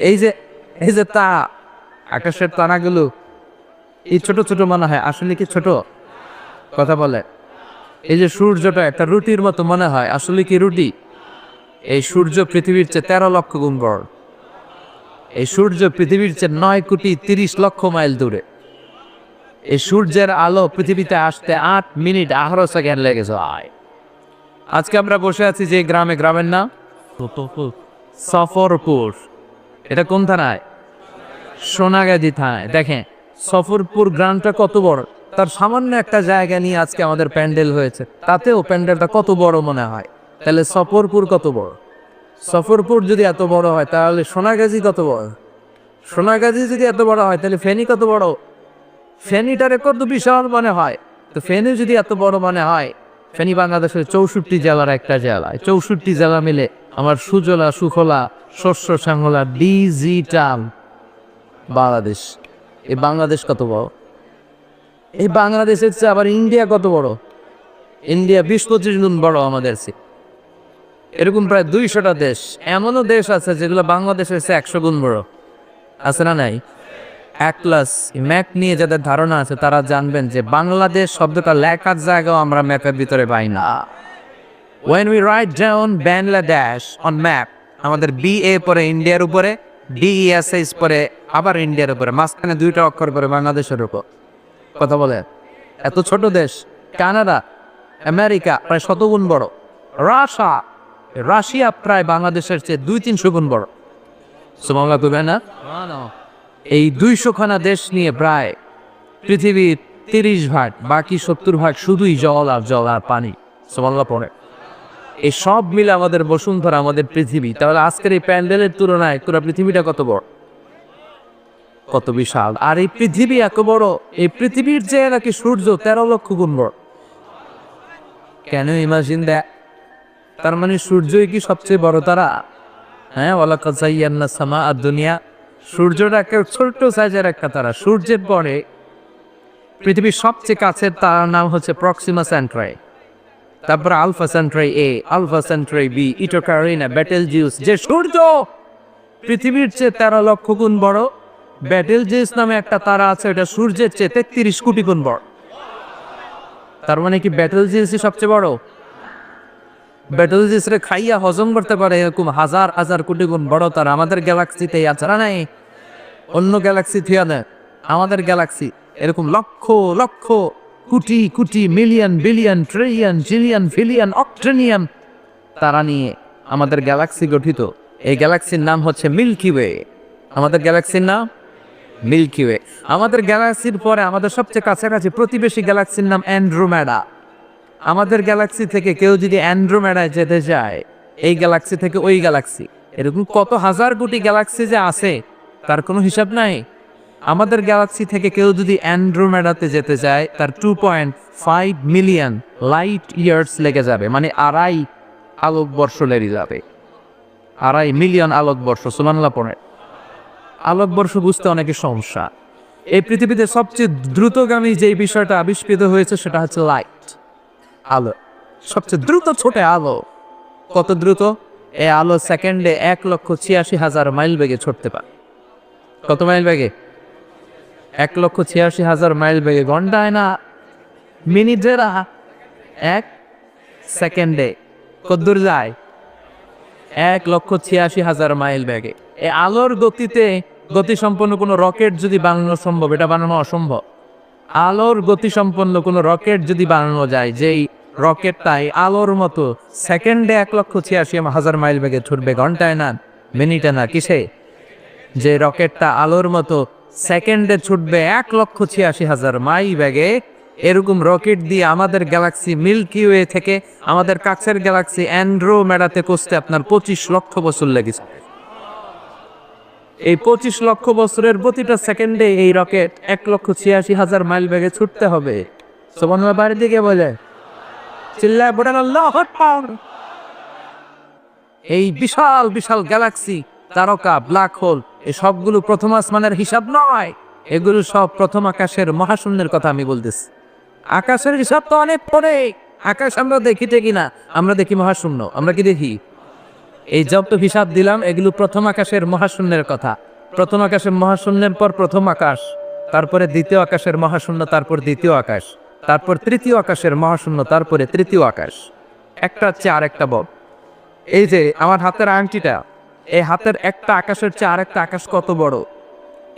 এই যে তারা, আকাশের তারাগুলো এই ছোট ছোট মনে হয়, আসলে কি ছোট? কথা বলে। এই যে সূর্যটা একটা রুটির মতো মনে হয়, আসলে কি রুটি? এই সূর্য পৃথিবীর চেয়ে 13 লক্ষ গুণ বড়। এই সূর্য পৃথিবীর চেয়ে 9 কোটি 30 লক্ষ মাইল দূরে। এই সূর্যের আলো পৃথিবীতে আসতে 8 মিনিট 18 সেকেন্ড লেগেছে। আজকে আমরা বসে আছি যে গ্রামে, গ্রামের নাম সফরপুর। এটা কোন থানায়? সোনাগাজী থানায়। দেখেন সফরপুর গ্রামটা কত বড়। তার সামান্য একটা জায়গা নিয়ে আজকে আমাদের প্যান্ডেল হয়েছে, তাতেও প্যান্ডেলটা কত বড় মনে হয়। তাহলে সফরপুর কত বড়? সফরপুর যদি এত বড় হয় তাহলে সোনাগাজী কত বড়? সোনাগাজী যদি এত বড় হয় তাহলে ফেনী কত বড়? ফেনীটারে কত বিশাল মনে হয়। তো ফেনী যদি এত বড় মনে হয়, ফেনী বাংলাদেশের 64 জেলার একটা জেলা। 64 জেলা মিলে আমার সুজলা সুফলা শস্য শ্যামলা ডিজিটাল বাংলাদেশ। এই বাংলাদেশ কত বড়? এই বাংলাদেশের চেয়ে আবার ইন্ডিয়া কত বড়? ইন্ডিয়া 20-25 গুণ বড় আমাদের চেয়ে। এরকম প্রায় 200টা দেশ, এমনও দেশ আছে যেগুলো বাংলাদেশের চেয়ে 100 গুণ বড়। আছে না নাই? অ্যাটলাস ম্যাপ নিয়ে যাদের ধারণা আছে তারা জানবেন যে বাংলাদেশ শব্দটা লেখার জায়গাও আমরা ম্যাপের ভিতরে পাই না। When we write down Bangladesh on map, আমাদের BA পরে ইন্ডিয়ার উপরে, DESS পরে আবার ইন্ডিয়ার উপরে, মাঝখানে 2টা অক্ষর পরে বাংলাদেশের উপর। কথা বলে এত ছোট দেশ। কানাডা, আমেরিকা প্রায় 100 গুণ বড়। রাশিয়া প্রায় বাংলাদেশের চেয়ে 200-300 গুণ বড়। সুবহানাল্লাহ কইবেন না? এই 200 খানা দেশ নিয়ে প্রায় পৃথিবীর 30 ভাগ, বাকি 70 ভাগ শুধুই জল আর জল আর পানি। সুবহানাল্লাহ পড়ে। এই সব মিলে আমাদের বসুন্ধরা, আমাদের পৃথিবী। তাহলে আজকের এই প্যান্ডেলের তুলনায় পুরো পৃথিবীটা কত বড়, কত বিশাল। আর এই পৃথিবী এত বড়, এই পৃথিবীর চেয়ে নাকি সূর্য 13 লক্ষ গুণ বড়। কেন ইমাজিন দ্যাট? তার মানে সূর্যই কি সবচেয়ে বড় তারা? হ্যাঁ, ওয়ালাকাদ যায়্যানা সামাআদ দুনিয়া। সূর্যটা একটা ছোট্ট সাইজের একটা তারা। সূর্যের পরে পৃথিবীর সবচেয়ে কাছের তারার নাম হচ্ছে প্রক্সিমা সেন্ট্রাই, তারপর আলফা সেন্ট্রাই এ, আলফা সেন্ট্রাই বি, ইটো ক্যারিনা, বেটেলজিউস। যে সূর্য পৃথিবীর চেয়ে 13 লক্ষ গুণ বড়, বেটেলজিউস নামে একটা তারা আছে, এটা সূর্যের চেয়ে 33 কোটি গুণ বড়। তার মানে কি বেটেলজিউসই সবচেয়ে বড়? বেটেলজিউসরে খাইয়া হজম করতে পারে এরকম হাজার হাজার কোটি গুণ বড় তারা আমাদের গ্যালাক্সিতে আছে না নাই? অন্য গ্যালাক্সি থিয়া দেয়, আমাদের গ্যালাক্সি এরকম লক্ষ lakh crore crore million billion trillion zillion ফিলিয়ন অক্ট্রিলিয়ন তারা নিয়ে আমাদের গ্যালাক্সি গঠিত। এই গ্যালাক্সির নাম হচ্ছে মিল্কি ওয়ে। আমাদের গ্যালাক্সির নাম মিল্কি ওয়ে। আমাদের গ্যালাক্সির পরে আমাদের সবচেয়ে কাছাকাছি প্রতিবেশী গ্যালাক্সির নাম অ্যান্ড্রোমেডা। আমাদের গ্যালাক্সি থেকে কেউ যদি অ্যান্ড্রোমেডায় যেতে চায়, এই গ্যালাক্সি থেকে ওই গ্যালাক্সি, এরকম কত হাজার কোটি গ্যালাক্সি যে আছে তার কোনো হিসাব নাই। আমাদের গ্যালাক্সি থেকে কেউ যদি অ্যান্ড্রোমেডাতে যেতে চায় তার 2.5 মিলিয়ন লাইট ইয়ার্স লেগে যাবে, মানে 2.5 আলোকবর্ষ লেগে যাবে। 2.5 মিলিয়ন আলোকবর্ষ। সুবহানাল্লাহ পড়ে। আলোকবর্ষ বুঝতে অনেকের সমস্যা। এই পৃথিবীতে সবচেয়ে দ্রুতগামী যে বিষয়টা আবিষ্কৃত হয়েছে সেটা হচ্ছে লাইট, আলো। সবচেয়ে দ্রুত ছোটে আলো। কত দ্রুত? এই আলো সেকেন্ডে 1,86,000 মাইল বেগে ছুটতে পারে। কত মাইল বেগে? 1,86,000 মাইল বেগে। ঘন্টায় না, মিনিটে না, 1 সেকেন্ডে কত দূর যায়? 1,86,000 মাইল বেগে। এই আলোর গতিতে গতিসম্পন্ন কোনো রকেট যদি বানানো সম্ভব, এটা বানানো অসম্ভব। আলোর গতিসম্পন্ন কোনো রকেট যদি বানানো যায়, যেই রকেটটাই আলোর মতো সেকেন্ডে 1,86,000 মাইল বেগে ছুটবে, ঘন্টায় না, মিনিটে না, কিসে? যে রকেটটা আলোর মতো সেকেন্ডে ছুটবে 1,86,000 মাইল বেগে, এরকম রকেট দিয়ে আমাদের গ্যালাক্সি মিল্কি ওয়ে থেকে আমাদের কাছের গ্যালাক্সি অ্যান্ড্রোমেডাতে পৌঁছতে আপনার 25 লক্ষ বছর লেগেছে। এই 25 লক্ষ বছরের প্রতিটা সেকেন্ডে এই রকেট 1,86,000 মাইল বেগে ছুটতে হবে। সুবহানাল্লাহ, বাড়ির দিকে বলে চিল্লায় বলেন আল্লাহু আকবার। এই বিশাল বিশাল গ্যালাক্সি, তারকা, ব্ল্যাক হোল, এই সবগুলো প্রথম আসমানের হিসাব নয়, এগুলো সব প্রথম আকাশের মহাশূন্যের কথা আমি বলতেছি। আকাশের হিসাব তো অনেক পরে। আকাশ আমরা দেখিতে কিনা? আমরা দেখি মহাশূন্য। আমরা কি দেখি? এই যত হিসাব দিলাম এগুলো প্রথম আকাশের মহাশূন্যের কথা। প্রথম আকাশের মহাশূন্যের পর প্রথম আকাশ, তারপরে দ্বিতীয় আকাশের মহাশূন্য, তারপর দ্বিতীয় আকাশ, তারপর তৃতীয় আকাশের মহাশূন্য, তারপরে তৃতীয় আকাশ। একটা চেয়ে আরেকটা বল। এই যে আমার হাতের আংটিটা, এই হাতের একটা আকাশের চেয়ে আরেকটা আকাশ কত বড়।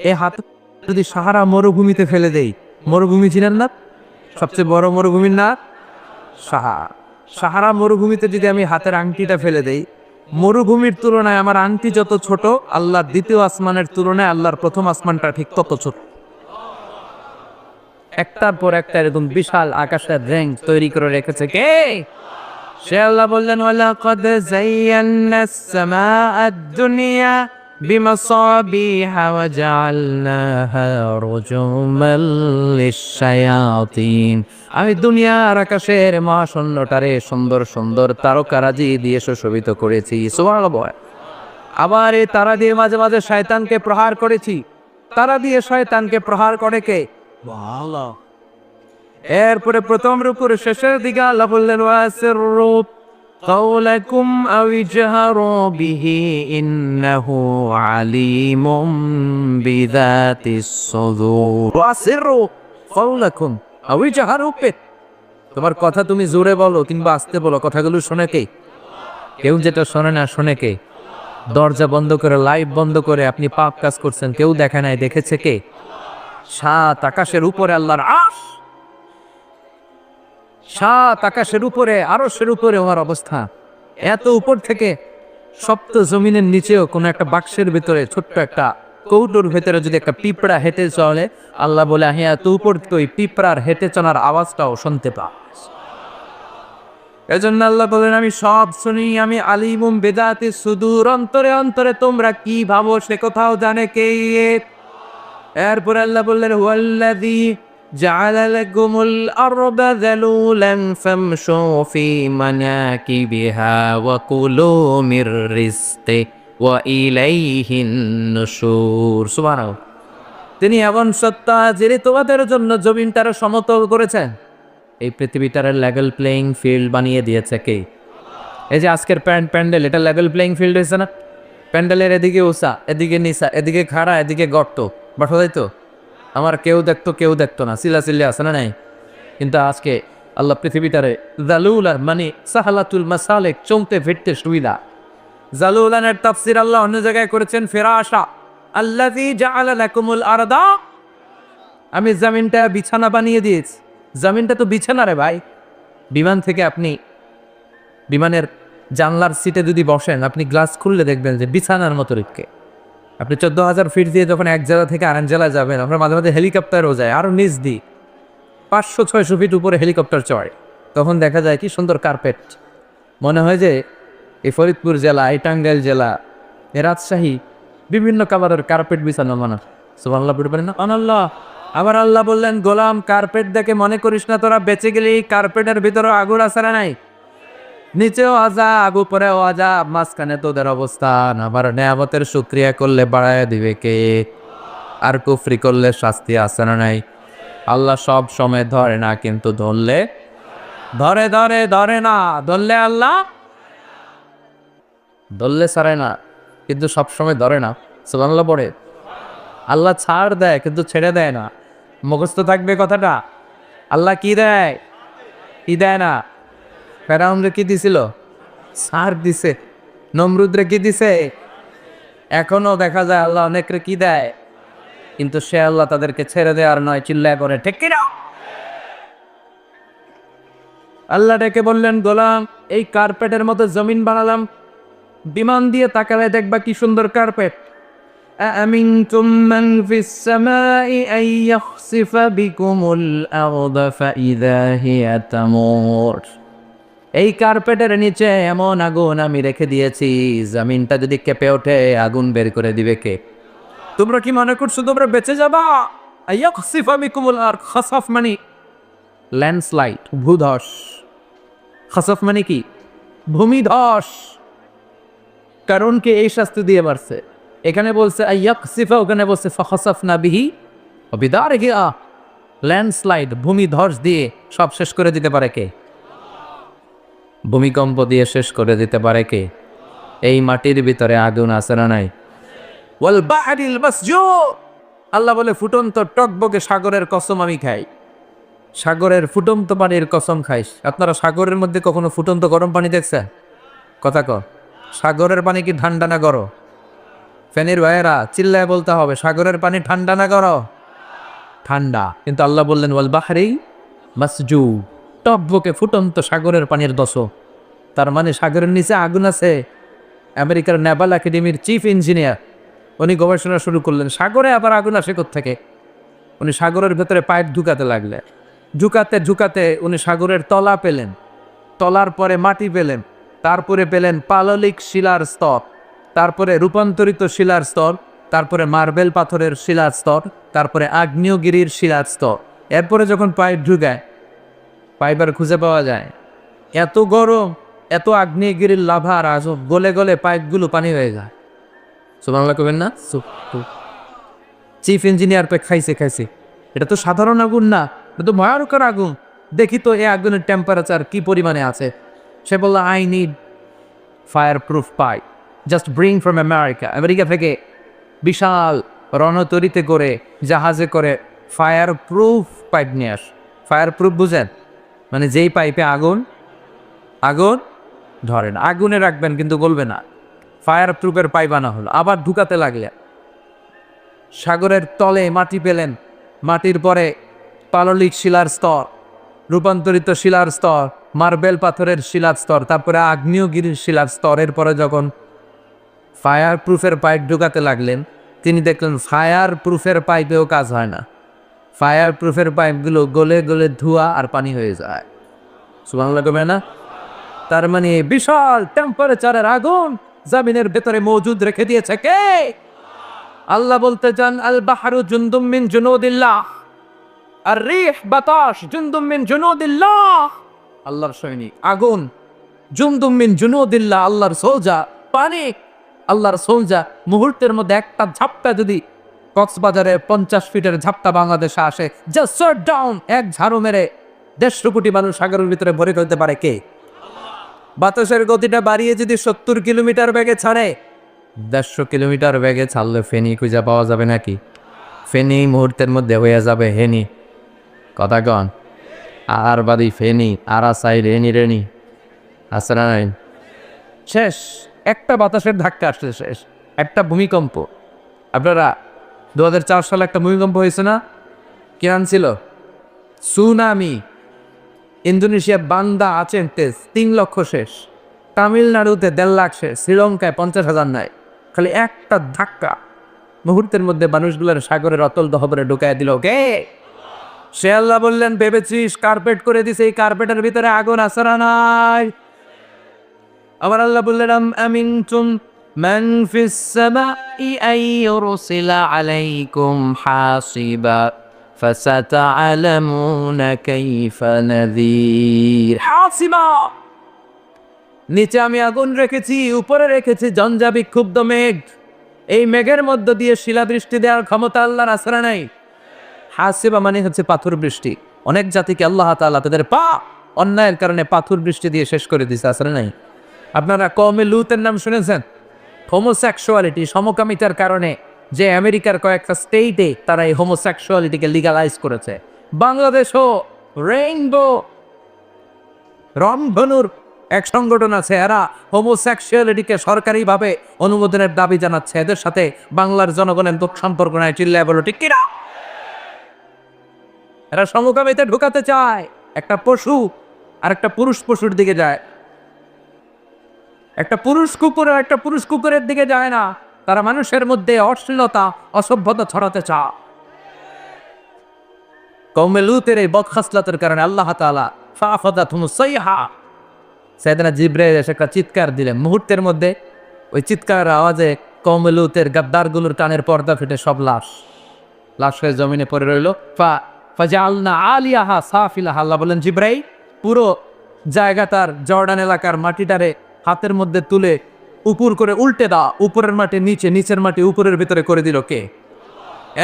এই হাত যদি সাহারা মরুভূমিতে ফেলে দেই, মরুভূমি চিনেন না? সবচেয়ে বড় মরুভূমির না সাহারা মরুভূমিতে যদি আমি হাতের আংটিটা ফেলে দেই, মরুভূমির তুলনায় আমার আংটি যত ছোট, আল্লাহর দ্বিতীয় আসমানের তুলনায় আল্লাহর প্রথম আসমানটা ঠিক তত ছোট। একটার পর একটা এরকম বিশাল আকাশের রেঞ্জ তৈরি করে রেখেছে কে? সে আল্লাহ বললেন ওয়ালাকাদ যায়্যানাস সামাআদ দুনিয়া বিমাসাবিহা ওয়া জাআলনাহা রুজুমান লিশ-শায়াতিন। আমি দুনিয়ার আকাশের মহাশূন্যটারে সুন্দর সুন্দর তারকারাজি দিয়ে সুশোভিত করেছি। সুবহানাল্লাহ। আবার এই তারা দিয়ে মাঝে মাঝে শয়তানকে প্রহার করেছি। তারা দিয়ে শয়তানকে প্রহার করে কে? আল্লাহ। এরপরে প্রথম রুকুর শেষের দিকে আল্লাহ বললেন ওয়াসিররু কাওলাকুম আও ইজহারু বিহি ইন্নাহু আলিমুম বিযাতিস সুদূর। ওয়াসিররু কাওলাকুম আও ইজহারু বিহি, তোমার কথা তুমি জোরে বলো কিংবা আস্তে বলো, কথাগুলো শোনে কে? কেউ যেটা শোনে না, শোনে কে? দরজা বন্ধ করে, লাইভ বন্ধ করে আপনি পাপ কাজ করছেন, কেউ দেখে নাই, দেখেছে কে? সাত আকাশের উপরে আল্লাহর আরশ, সাত আকাশের উপরে, আরশের উপরে ওর অবস্থা। এত উপর থেকে সপ্ত জমিনের নিচেও কোন একটা বাক্সের ভিতরে, ছোট্ট একটা কৌটোর ভেতরে যদি একটা পিঁপড়া হেঁটে চলে, আল্লাহ বলে আমি এত উপর থেকে ওই পিঁপড়ার হেঁটে চলার আওয়াজটাও শুনতে পাই। এজন্য আল্লাহ বলেন আমি সব শুনি, আমি আলিমুম বিযাতিস সুদূর, অন্তরে অন্তরে তোমরা কি ভাবো সে কথাও জানে কে। এরপর আল্লাহ বললেন হুয়াল্লাযী জাআলা লাকুমুল আরদা যালুলান ফামশু ফি মানাকিবিহা ওয়া কুলু মির রিজকি ওয়া ইলাইহিন নুশুর। সুবহানাল্লাহ। তিনি এমন সত্তা যিনি তোমাদের জন্য জমিনটারে সমতল করেছেন, এই পৃথিবীটারে লেভেল প্লেইং ফিল্ড বানিয়ে দিয়েছে কে? এই যে আজকের প্যান্ডেল, এটা লেভেল প্লেইং ফিল্ড হয়েছে না? প্যান্ডেলের এদিকে উঁচা, এদিকে নিচা, এদিকে খাড়া, এদিকে গর্ত, বাঠো তো আমার কেউ দেখতো কেউ দেখতো না, চিল্লা আছে না নাই? কিন্তু আজকে আল্লাহ পৃথিবীটারে জালুলা মানে সাহালাতুল মাসালেক, চমতে ফিরতে সুবিধা। জালুলানের তাফসীর আল্লাহ অন্য জায়গায় করেছেন ফিরাশা। আল্লাযী জাআলা লাকুমুল আরদা, আমি জমিনটা বিছানা বানিয়ে দিয়েছি। জমিনটা তো বিছানা রে ভাই। বিমান থেকে আপনি বিমানের জানলার সিটে যদি বসেন, আপনি গ্লাস খুললে দেখবেন যে বিছানার মতো রেখে। আপনি 14,000 ফিট দিয়ে যখন এক জেলা থেকে আরেক জেলায় যাবেন, আপনার মাঝে মাঝে হেলিকপ্টারও যায়, আরও নিচ দিয়ে 500-600 ফিট উপরে হেলিকপ্টার চড়ে, তখন দেখা যায় কি সুন্দর কার্পেট। মনে হয় যে এই ফরিদপুর জেলা, এই টাঙ্গাইল জেলা, এই রাজশাহী বিভিন্ন কালারের কার্পেট বিছানো মানা। সুবহানাল্লাহ পড়তে পারেন না? আল্লাহ। আবার আল্লাহ বললেন গোলাম কার্পেট দেখে মনে করিস না তোরা বেঁচে গেলি, কার্পেটের ভিতরে আগুন আছে না নাই? নিচেও আযাব, উপরেও আযাব, মাঝখানে তোদের অবস্থান। আবার নেয়ামতের শুকরিয়া করলে বাড়ায় দিবে কে? আর কুফরি করলে শাস্তি আছে না নাই? আল্লাহ সব সময় ধরে না, কিন্তু ধরলে ধরে ধরে ধরে না, ধরলে আল্লাহ ধরলে ছাড়ে না, কিন্তু সব সময় ধরে না। সুবহানাল্লাহ পড়ে। আল্লাহ ছাড় দেয় কিন্তু ছেড়ে দেয় না। মুখস্থ থাকবে কথাটা। আল্লাহ কি দেয়? কি দেয় না? ফেরাউনরে কি দিছিল? ছাড় দিছে। নমরুদরে কি দিছে? এখনো দেখা যায় আল্লাহ অনেকরে কি দেয়, কিন্তু সে আল্লাহ তাদেরকে ছেড়ে দেয় আর নয়। চিল্লায় করে ঠিক কিনা? আল্লাহ ডেকে বললেন, গোলাম এই কার্পেটের মতো জমিন বানালাম, বিমান দিয়ে তাকালে দেখবা কি সুন্দর কার্পেট। أأمنتم من في السماء أن يخسف بكم الأرض فإذا هي تمور। এই কার্পেটের নিচে এমন আগুন আমি রেখে দিয়েছি, জমিনটা যদি কেঁপে ওঠে আগুন বের করে দিবে কে? তোমরা কি মনে করছো তোমরা বেঁচে যাবা? ইয়াখসিফা বিকুমুল আরদ, খাসাফ মানে ল্যান্ডস্লাইড, ভূধস। খাসাফ মানে কি? ভূমিধস। কারণ কে এই শাস্তি দিয়ে মারছে? এখানে বলছে ইয়াকসিফা, ওখানে বলছে ফাখাসাফনা বিহি ওয়া বিদারিহি। ল্যান্ডস্লাইড, ভূমিধস দিয়ে সব শেষ করে দিতে পারে কে? ভূমিকম্প দিয়ে শেষ করে দিতে পারে কে? এই মাটির ভিতরে আগুন আছে না নাই? ওয়াল বাহরিল মাসজুর, আল্লাহ বলে ফুটন্ত টকবকে সাগরের কসম আমি খাই। সাগরের ফুটন্ত পানির কসম খাইস। আপনারা সাগরের মধ্যে কখনো ফুটন্ত গরম পানি দেখছেন? কথা কর। সাগরের পানি কি ঠান্ডা না গরম? ফেনীর ভাইয়েরা চিল্লায় বলতে হবে, সাগরের পানি ঠান্ডা না গরম? ঠান্ডা। কিন্তু আল্লাহ বললেন ওয়াল বাহরি মাসজু, টকবকে ফুটন্ত সাগরের পানির দশ। তার মানে সাগরের নিচে আগুন আছে। আমেরিকার নেভাল একাডেমির চিফ ইঞ্জিনিয়ার উনি গবেষণা শুরু করলেন, সাগরে আবার আগুন আসে কোত্থেকে। উনি সাগরের ভেতরে পাইপ ঢুকাতে লাগলেন। ঢুকাতে ঢুকাতে উনি সাগরের তলা পেলেন, তলার পরে মাটি পেলেন, তারপরে পেলেন পাললিক শিলার স্তর, তারপরে রূপান্তরিত শিলার স্তর, তারপরে মার্বেল পাথরের শিলার স্তর, তারপরে আগ্নেয়গিরির শিলার স্তর। এরপরে যখন পাইপ ঢুকায়, পাইপ আর খুঁজে পাওয়া যায়। এত গরম, এত আগ্নেয়গিরির লাভা আর আজব, গলে গলে পাইপগুলো পানি হয়ে যায়। সুবহানাল্লাহ কবেন না? চিফ ইঞ্জিনিয়ার পে খাইছে খাইছে, এটা তো সাধারণ আগুন না, এটা তো ভয়ানক আগুন। দেখি তো এই আগুনের টেম্পারেচার কি পরিমাণে আছে। সে বলল I need fire proof pipe, just bring from America. America থেকে বিশাল রণতরীতে করে, জাহাজে করে ফায়ার প্রুফ পাইপ নিয়ে আস। ফায়ার প্রুফ বুঝেন? মানে যেই পাইপে আগুন আগুন ধরেন, আগুনে রাখবেন কিন্তু গলবে না। ফায়ার প্রুফের পাইপ আনা হলো। আবার ঢুকাতে লাগলেন। সাগরের তলে মাটি পেলেন, মাটির পরে পাললিক শিলার স্তর, রূপান্তরিত শিলার স্তর, মার্বেল পাথরের শিলার স্তর, তারপরে আগ্নেয়গিরির শিলার স্তরের পরে যখন ফায়ার প্রুফের পাইপ ঢুকাতে লাগলেন, তিনি দেখলেন ফায়ার প্রুফের পাইপেও কাজ হয় না। ফায়ার প্রুফের পাইপগুলো গলে গলে ধোঁয়া আর পানি হয়ে যায়। সুবহানাল্লাহ কবে না? তার মানে বিশাল টেম্পারেচারের আগুন জমিনের ভেতরে মজুদ রেখে দিয়েছে কে? আল্লাহ বলতে চান আল বাহরু জুনদুম মিন জুনুদিল্লাহ, আর রিহ বাতাস জুনদুম মিন জুনুদিল্লাহ। আল্লাহর সৈনিক আগুন, জুনদুম মিন জুনুদিল্লাহ, আল্লাহর সোজা। পানি, আল্লাহর সোজা। মুহূর্তের মধ্যে একটা ঝাপটা যদি কক্সবাজারে 50 ফিটের ঝাপটা বাংলাদেশে আসে, জাস্ট শাট ডাউন, এক ঝাড়ু মেরে 150 কোটি মানুষ সাগরের ভিতরে ভরে ফেলতে পারে কে? বাতাসের গতিটা বাড়িয়ে যদি 70 কিলোমিটার বেগে ছাড়ে, 150 কিলোমিটার বেগে ছাড়লে ফেনী খুঁজে পাওয়া যাবে নাকি? ফেনী মুহূর্তের মধ্যে হয়ে যাবে হেনি। কথা কন। আর বাদি ফেনী, আরাসাই, রেনি রেনি আছে না নাই? শেষ। একটা বাতাসের ধাক্কা আসছে শেষ। একটা ভূমিকম্প। আপনারা 2004 সালে একটা ভূমিকম্প হয়েছে না? কি নাম ছিল? সুনামি। ইন্দোনেশিয়া বান্দা আচেন 3 লক্ষ শেষ, তামিলনাড়ুতে 1.5 লাখ শেষ, শ্রীলঙ্কায় 50,000 নাই। খালি একটা ধাক্কা মুহূর্তের মধ্যে মানুষগুলোর সাগরের অতল দহবরে ঢুকায় দিল কে? সে আল্লাহ বললেন ভেবেছিস কার্পেট করে দিছে, এই কার্পেটের ভিতরে আগুন আছে না নাই? আবার আল্লাহ বললেন আম আমিনতুম মান ফিস সামাই আন ইউরসিলা আলাইকুম হাসিবা ফাসাতা'লামুনা কাইফা নাযীর। হাসিবা, নিচে আমি আগুন রেখেছি, উপরে রেখেছি ঝঞ্ঝা বিক্ষুব্ধ মেঘ। এই মেঘের মধ্য দিয়ে শিলাবৃষ্টি দেওয়ার ক্ষমতা আল্লাহর আছে না নাই? হাসিবা মানে হচ্ছে পাথর বৃষ্টি। অনেক জাতিকে আল্লাহ তাআলা তাদের অন্যায়ের কারণে পাথর বৃষ্টি দিয়ে শেষ করে দিছে, আছে না নাই? আপনারা কওমে লুতের নাম শুনেছেন? হোমোসেক্সুয়ালিটি, সমকামিতার কারণে যে আমেরিকার কয়েকটা স্টেটে তারা এই হোমোসেক্সুয়ালিটিকে লিগালাইজ করেছে। বাংলাদেশও রেইনবো রংধনুর এক সংগঠন আছে, এরা হোমোসেক্সুয়ালিটিকে সরকারিভাবে অনুমোদনের দাবি জানাচ্ছে। এদের সাথে বাংলার জনগণের দুঃখ সম্পর্ক নাই, চিল্লায় বলো ঠিক কিনা? এরা সমকামিতে ঢুকাতে চায়। একটা পশু আর একটা পুরুষ পশুর দিকে যায়, একটা পুরুষ কুকুর আর একটা পুরুষ কুকুরের দিকে যায় না। তারা মানুষের মধ্যে অশ্লীলতা অসভ্যতা ছড়াতে চায়। কওমে লূতের এই বদখাসলতের কারণে আল্লাহ তাআলা ফাআখাযাতহুমুস সাইহা, সাইয়েদনা জিবরাইল এসে একটা চিৎকার দিলেন। মুহূর্তের মধ্যে ওই চিৎকার আওয়াজে কওমে লূতের গাদ্দারগুলোর কানের পর্দা ফেটে সব লাশ হয়ে জমিনে পড়ে রইল। ফাজাআলনা আলিয়াহা সাফিলাহা, আল্লাহ বলেন জিবরাইল পুরো জায়গাটার জর্ডান এলাকার মাটিটারে হাতের মধ্যে তুলে উপর করে উল্টে দাও, উপরের মাটি নিচে, নিচের মাটি উপরের ভিতরে করে দিল কে?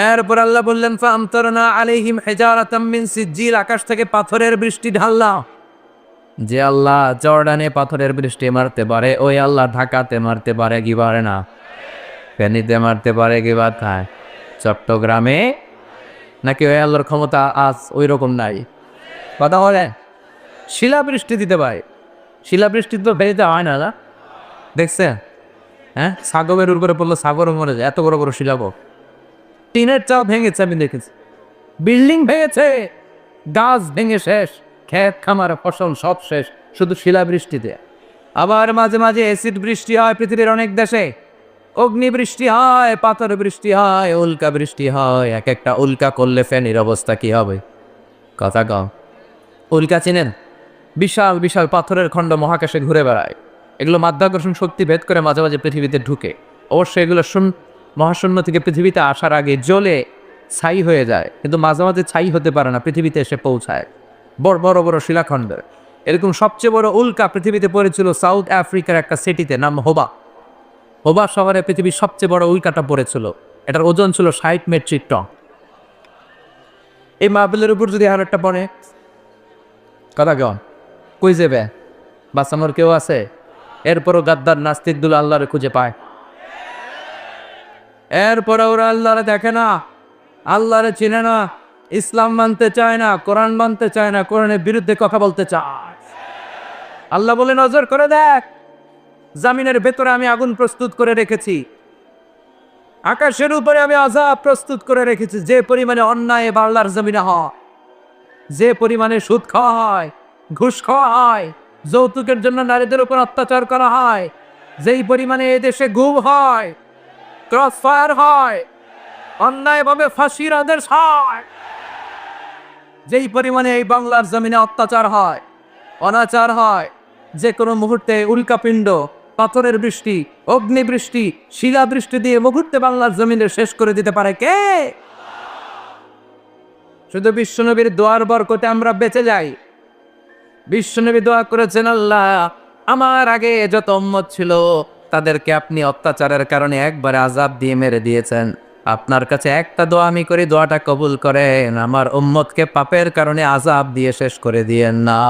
এরপর আল্লাহ বললেন ফাআমতারনা আলাইহিম হিজারাতাম মিন সিজ্জিল, আকাশ থেকে পাথরের বৃষ্টি ঢাললাম। যে আল্লাহ জর্ডানে পাথরের বৃষ্টি মারতে পারে, ওই আল্লাহ ঢাকাতে মারতে পারে কি পারে না? ফেনীতে মারতে পারে কি বা খায়? চট্টগ্রামে নাকি ওই আল্লাহর ক্ষমতা আজ ওই রকম নাই? কথা বলে শিলাবৃষ্টি দিতে পারে। শিলাবৃষ্টি তো বেরিতে হয় না, না দেখছেন? হ্যাঁ, সাগরের উপরে পড়লো সাগরও মরে যায়, এত বড় বড় শিলাবক। টিনের চাও ভেঙেছে, আমি দেখেছি। বিল্ডিং ভেঙেছে, গাছ ভেঙে শেষ, ক্ষেত খামার ফসল সব শেষ শুধু শিলাবৃষ্টিতে। আবার মাঝে মাঝে অ্যাসিড বৃষ্টি হয় পৃথিবীর অনেক দেশে, অগ্নি বৃষ্টি হয়, পাথর বৃষ্টি হয়, উল্কা বৃষ্টি হয়। এক একটা উল্কা করলে ফেনীর অবস্থা কি হবে? কথা কম। উল্কা চিনেন? বিশাল বিশাল পাথরের খণ্ড মহাকাশে ঘুরে বেড়ায়। এগুলো মাধ্যাকর্ষণ শক্তি ভেদ করে মাঝে মাঝে পৃথিবীতে ঢুকে। অবশ্যই এগুলো মহাশূন্য থেকে পৃথিবীতে আসার আগে জ্বলে ছাই হয়ে যায়, কিন্তু মাঝে মাঝে ছাই হতে পারে না, পৃথিবীতে এসে পৌঁছায় বড় বড় বড় শিলাখণ্ডের। এরকম সবচেয়ে বড় উল্কা পৃথিবীতে পড়েছিল সাউথ আফ্রিকার একটা সিটিতে, নাম হোবা শহরে পৃথিবীর সবচেয়ে বড় উল্কাটা পড়েছিল। এটার ওজন ছিল 60 মেট্রিক টন। এই মাহবিলের উপর যদি আর একটা পড়ে, কথা কেমন? কই যাবে? বাঁচানোর কেউ আছে? এরপরও গাদ্দার নাস্তিকগুলো আল্লাহরে খুঁজে পায়। এরপরে ওরা আল্লাহরে দেখে না, আল্লাহরে চিনে না, ইসলাম মানতে চায় না, কোরআন মানতে চায় না, কোরআনের বিরুদ্ধে কথা বলতে চায়। আল্লাহ বলে নজর করে দেখ, জামিনের ভেতরে আমি আগুন প্রস্তুত করে রেখেছি, আকাশের উপরে আমি আযাব প্রস্তুত করে রেখেছি। যে পরিমাণে অন্যায় বাংলার জমিনে হয়, যে পরিমাণে সুদ খাওয়া হয়, ঘুষ খাওয়া হয়, যৌতুকের জন্য নারীদের উপর অত্যাচার করা হয়, যেই পরিমাণে এদেশে গুম হয়, ক্রস ফায়ার হয়, অন্যায়ভাবে ফাঁসির আদেশ হয়, যেই পরিমাণে এই বাংলার জমিনে অত্যাচার হয়, অনাচার হয়, যে কোনো মুহূর্তে উল্কাপিণ্ড, পাথরের বৃষ্টি, অগ্নিবৃষ্টি, শিলাবৃষ্টি দিয়ে মুহূর্তে বাংলার জমিনে শেষ করে দিতে পারে কে? শুধু বিশ্বনবীর দোয়ার বরকতে আমরা বেঁচে যাই। বিশ্বনবী দোয়া করেছেন, আল্লাহ আমার আগে যত উম্মত ছিল তাদেরকে আপনি অত্যাচারের কারণে একবারে আযাব দিয়ে মেরে দিয়েছেন। আপনার কাছে একটা দোয়া আমি করি, দোয়াটা কবুল করেন, আমার উম্মতকে পাপের কারণে আযাব দিয়ে শেষ করে দিয়েন না।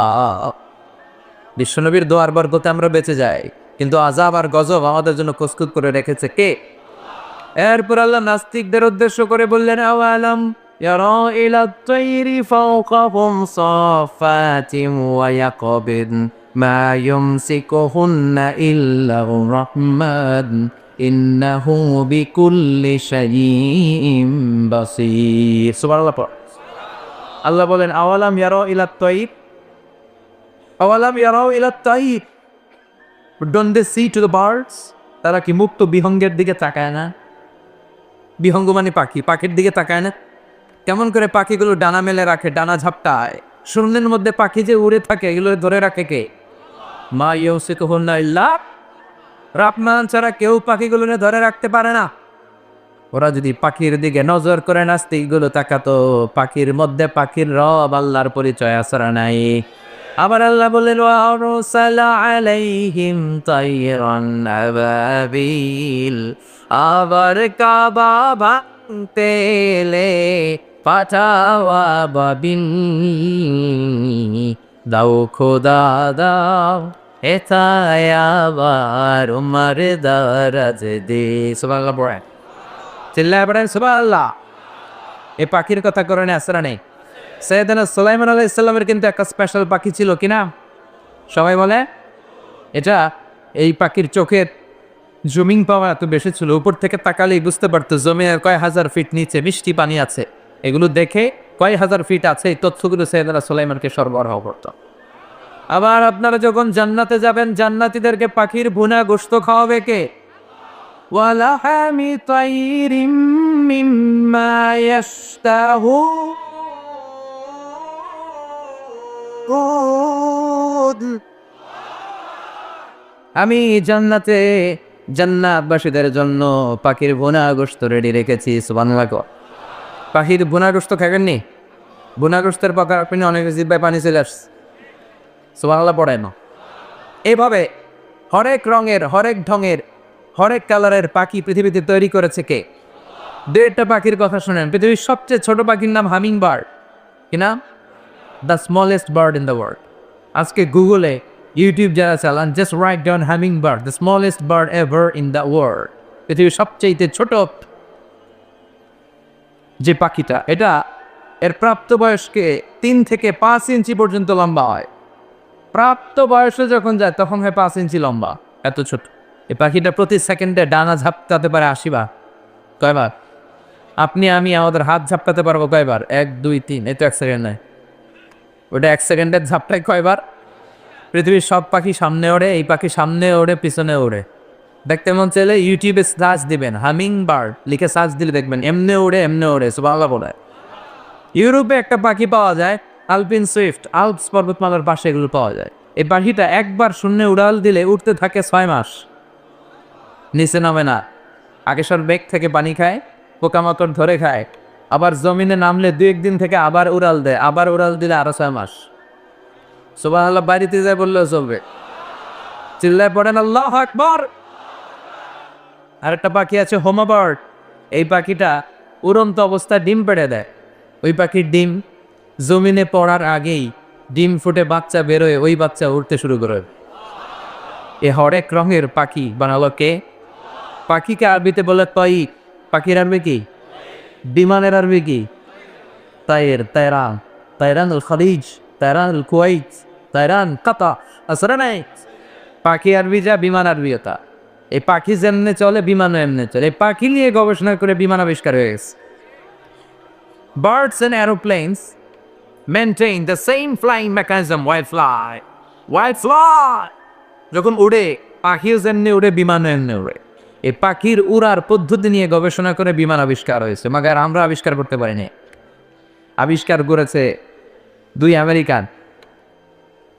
বিশ্বনবীর দোয়ার বরকতে আমরা বেঁচে যাই, কিন্তু আযাব আর গজব আমাদের জন্য প্রস্তুত করে রেখেছে কে? এরপর আল্লাহ নাস্তিকদের উদ্দেশ্য করে বললেন, আওয়ালাম ইয়ারা ইলাত তাইরি ফাওকাহুম সাফাতিন ওয়া ইয়াকবিন মা ইউমসিকুহুন্না ইল্লার রাহমান ইন্নাহু বিকুল্লি শাইইন বাসীর। সুবহানাল্লাহ। আল্লাহ বলেন, আওয়ালাম ইয়ারা ইলাত তাইর, আওয়ালাম ইয়ারা ইলাত তাইর, don't they see to the birds? তারা কি মুক্ত বিহঙ্গের দিকে তাকায় না? বিহঙ্গ মানে পাখি, পাখির দিকে তাকায় না? কেমন করে পাখিগুলো ডানা মেলে রাখে, ডানা ঝাপটায়, শূন্যের মধ্যে পাখি যে উড়ে থাকে, এগুলো ধরে রাখে কে? মা ইউমসিকুহুন্না ইল্লা রাহমান ছাড়া কেউ পাখিগুলো ধরে রাখতে পারে না। ওরা যদি পাখির দিকে নজর করে নাস্তিকগুলো তাকাতো, পাখির মধ্যে পাখির রব আল্লাহর পরিচয় আছে না নাই? আবার আল্লাহ বললেন ওয়া আরসালা আলাইহিম তায়রান আবাবিল, আবার কাবা ভাঙতে এলে পাঠাওয়া বাবিল, দাও খোদা দাও এথায় আবার উমার দারাজ দে। সুবহানাল্লাহ পড়েন, চিল্লায় পড়েন সুবহানাল্লাহ। এই পাখির কথা কোরআনে আছে না নেই? সৈয়দনা সুলাইমান আলাইহিস সালামের কিন্তু একটা স্পেশাল পাখি ছিল কিনা? সবাই বলে এটা, এই পাখির চোখের জুমিং পাওয়ার এত বেশি ছিল, উপর থেকে তাকালেই বুঝতে পারতো জমিনের কয় হাজার ফিট নিচে মিষ্টি পানি আছে। এগুলো দেখে কয় হাজার ফিট আছে এই তথ্যগুলো সৈয়দনা সুলাইমানকে সরবরাহ করত। আবার আপনারা যখন জান্নাতে যাবেন, জান্নাতীদেরকে পাখির ভুনা গোশত খাওয়াবে কে? ওয়ালাহামি তাইরিম মিম্মা ইয়াশতাহুন, আমি জান্নাতে জান্নাতবাসীদের জন্য পাখির ভুনা গোশত রেডি রেখেছি। সুবহানাল্লাহ। পাখির ভুনা গোশত খাবেননি? ভুনা গোশতের পাকা আপনি অনেক জিব্বায় পানি চলে আসছে। সুবহানাল্লাহ পড়েন। এইভাবে হরেক রঙের, হরেক ঢঙের, হরেক কালারের পাখি পৃথিবীতে তৈরি করেছে কে? দেড়টা পাখির কথা শুনেন। পৃথিবীর সবচেয়ে ছোট পাখির নাম হামিং বার্ড। কি নাম? The smallest bird in the world. আজকে গুগলে, ইউটিউব যারা চালান, just write down humming bird, the smallest bird ever in the world. পৃথিবীর সবচেয়ে ছোট যে পাখিটা, এটা এর প্রাপ্তবয়স্কে 3 থেকে 5 ইঞ্চি পর্যন্ত লম্বা হয়। প্রাপ্ত বয়সে যখন যায় তখন হয় 5 ইঞ্চি লম্বা, এত ছোট। এই পাখিটা প্রতি সেকেন্ডে ডানা ঝাপটাতে পারে 80 বার। কয়বার? আপনি আমি আমাদের হাত ঝাপটাতে পারবো কয়বার? 1 2 3, এই তো 1 সেকেন্ড নেয়। ওটা 1 সেকেন্ডের ঝাপটায় কয়বার? পৃথিবীর সব পাখি সামনে ওড়ে, এই পাখি সামনে ওড়ে, পিছনে ওড়ে। দেখতে মন চাইলে ইউটিউবে সার্চ দিবেন হামিং বার্ড লিখে সার্চ দিলে দেখবেন এমনে ওড়ে, এমনে ওড়ে। সুবহানাল্লাহ বলে। ইউরোপে একটা পাখি পাওয়া যায়, আলপিন সুইফট, আলপস পর্বতমালার পাশে এগুলো পাওয়া যায়। এই পাখিটা একবার শূন্যে উড়াল দিলে উঠতে থাকে 6 মাস, নিচে নামে না। আকাশের বেগ থেকে পানি খায়, পোকামাকড় ধরে খায়, আবার জমিনে নামলে 2-1 দিন থেকে আবার উড়াল দেয়, আবার উড়াল দিলে আরো 6 মাস। সুবহানাল্লাহ বাড়িতে যায় বললেও চলবে। চিল্লায় পড়েন আল্লাহু আকবার। আরেকটা পাখি আছে হোমা বার্ড। এই পাখিটা উড়ন্ত অবস্থায় ডিম পেড়ে দেয়। ওই পাখির ডিম জমিনে পড়ার আগেই ডিম ফুটে বাচ্চা বেরোয়, ওই বাচ্চা উড়তে শুরু করে। এ হরেক রঙের পাখি বানালো কে? পাখিকে আরবিতে বলে তয়ি। পাখির আরবি কি? বিমানের আরবি কি? তায়ের, তায়রান, তায়রানুল খালিজ, তায়রানুল কুয়াইত, তায়রান কাতা। আসলে নাই পাখি আরবি যা, বিমান আরবিও তা। এই পাখি যেমনে চলে বিমানও এমনি চলে। এই পাখি নিয়ে গবেষণা করে বিমান আবিষ্কার হয়ে গেছে। Birds and aeroplanes maintain the same flying mechanism while fly. While fly, যখন উড়ে পাখিও যেমনি উড়ে, বিমানও এমনি উড়ে। এই পাখির উড়ার পদ্ধতি নিয়ে গবেষণা করে বিমান আবিষ্কার হয়েছে, মাগার আমরা আবিষ্কার করতে পারিনি। আবিষ্কার করেছে 2 আমেরিকান,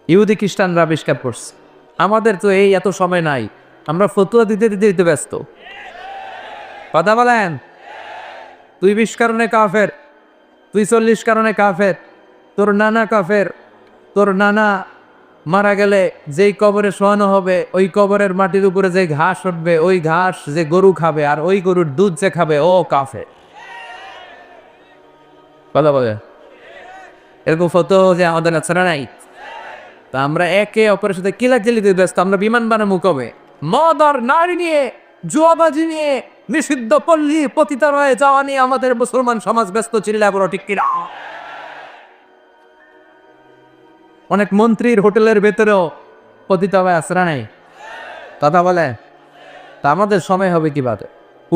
ইহুদি খ্রিস্টানরা আবিষ্কার করছে। আমাদের তো এই এত সময় নাই, আমরা ফতুয়া দিতে দিতে দিতে ব্যস্ত। কথা বলেন। তুই 20 কারণে কাফের, তুই 40 কারণে কাফের, তোর নানা কাফের, তোর নানা মারা গেলে যেই কবরে শোয়ানো হবে ওই কবরের মাটির উপরে যে ঘাস উঠবে ওই ঘাস যে গরু খাবে আর ওই গরুর দুধ যে খাবে ও কাফের। কথা বলে। এরকম ফটো যে আমাদের ছাড়া নাই। তা আমরা একে অপরের সাথে কিলাকিলিতে ব্যস্ত। আমরা বিমান বানাবো কবে? মদ আর নারী নিয়ে, জুয়াবাজি নিয়ে, নিষিদ্ধ পল্লী পতিতালয়ে যাওয়া নিয়ে আমাদের মুসলমান সমাজ ব্যস্ত। চিল্লা বড় ঠিক কিনা? অনেক মন্ত্রীর হোটেলের ভেতরেও পতিতালয় আশ্রা নেই। কথা বলে। তা আমাদের সময় হবে কিভাবে?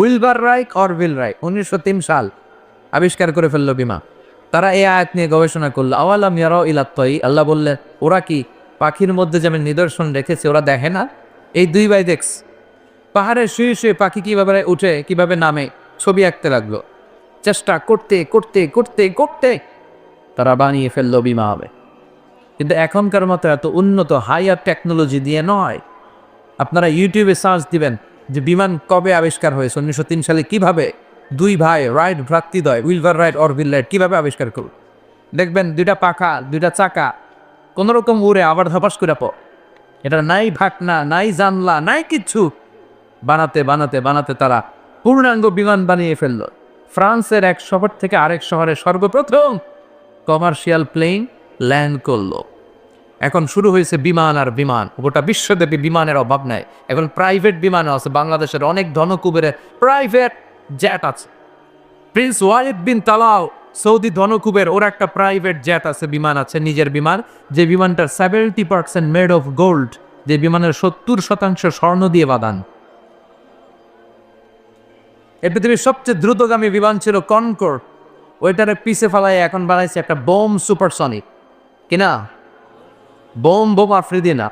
উইলবার রাইট অরভিল রাইট 1903 সাল আবিষ্কার করে ফেললো বিমান। তারা এই আয়াত নিয়ে গবেষণা করলো। আওয়ালাম ইয়ারাউ ইলাত তায়ি, আল্লাহ বললেন ওরা কি পাখির মধ্যে যেমন নিদর্শন রেখেছে ওরা দেখে না? এই 2 ভাই দেখছে পাহাড়ে শুয়ে শুয়ে পাখি কিভাবে উঠে কিভাবে নামে, ছবি আঁকতে লাগলো। চেষ্টা করতে করতে করতে করতে তারা বানিয়ে ফেললো বিমা হবে। কিন্তু এখনকার মতো এত উন্নত হাইয়ার টেকনোলজি দিয়ে নয়। আপনারা ইউটিউবে সার্চ দিবেন যে বিমান কবে আবিষ্কার হয়েছে, 1903 সালে কিভাবে 2 ভাই রাইট ভ্রাতৃদ্বয় উইলবার রাইট অরভিল রাইট কিভাবে আবিষ্কার করল। দেখবেন 2টা পাখা, 2টা চাকা কোনো রকম উড়ে আবার ধপাস করে পড়। এটা নাই ভাকনা, নাই জানলা, নাই কিচ্ছু। বানাতে বানাতে বানাতে তারা পূর্ণাঙ্গ বিমান বানিয়ে ফেললো। ফ্রান্সের এক শহর থেকে আরেক শহরে সর্বপ্রথম কমার্শিয়াল প্লেন ল্যান্ড করলো। এখন শুরু হয়েছে বিমান আর বিমান, গোটা বিশ্বব্যাপী বিমানের অভাব নাই। এখন প্রাইভেট বিমানও আছে, বাংলাদেশের অনেক ধনকুবেরের প্রাইভেট জেট আছে। প্রিন্স ওয়ালিদ বিন তালাও সৌদি ধনকুবের, ওর একটা প্রাইভেট জেট আছে, বিমান আছে, নিজের বিমান, যে বিমানটার 70% মেড অফ গোল্ড, যে বিমানের 70% স্বর্ণ দিয়ে বাঁধান। এ পৃথিবীর সবচেয়ে দ্রুতগামী বিমান ছিল কনকর্ড, ওইটারে পিছে ফেলায় এখন বানাইছে একটা বোম সুপারসনিক। কিনা বোম আফ্রিদি না,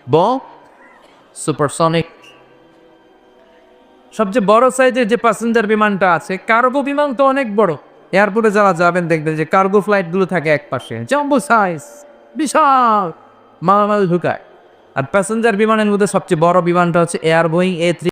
বোম সুপারসনিক। সবচেয়ে বড় সাইজের যে প্যাসেঞ্জার বিমানটা আছে, কার্গো বিমান তো অনেক বড়। এয়ারপোর্টে যারা যাবেন দেখবেন যে কার্গো ফ্লাইটগুলো থাকে এক পাশে, জাম্বো সাইজ, বিশাল মালামাল ঢুকায়। আর প্যাসেঞ্জার বিমানের মধ্যে সবচেয়ে বড় বিমানটা হচ্ছে এয়ার বোয়িং A3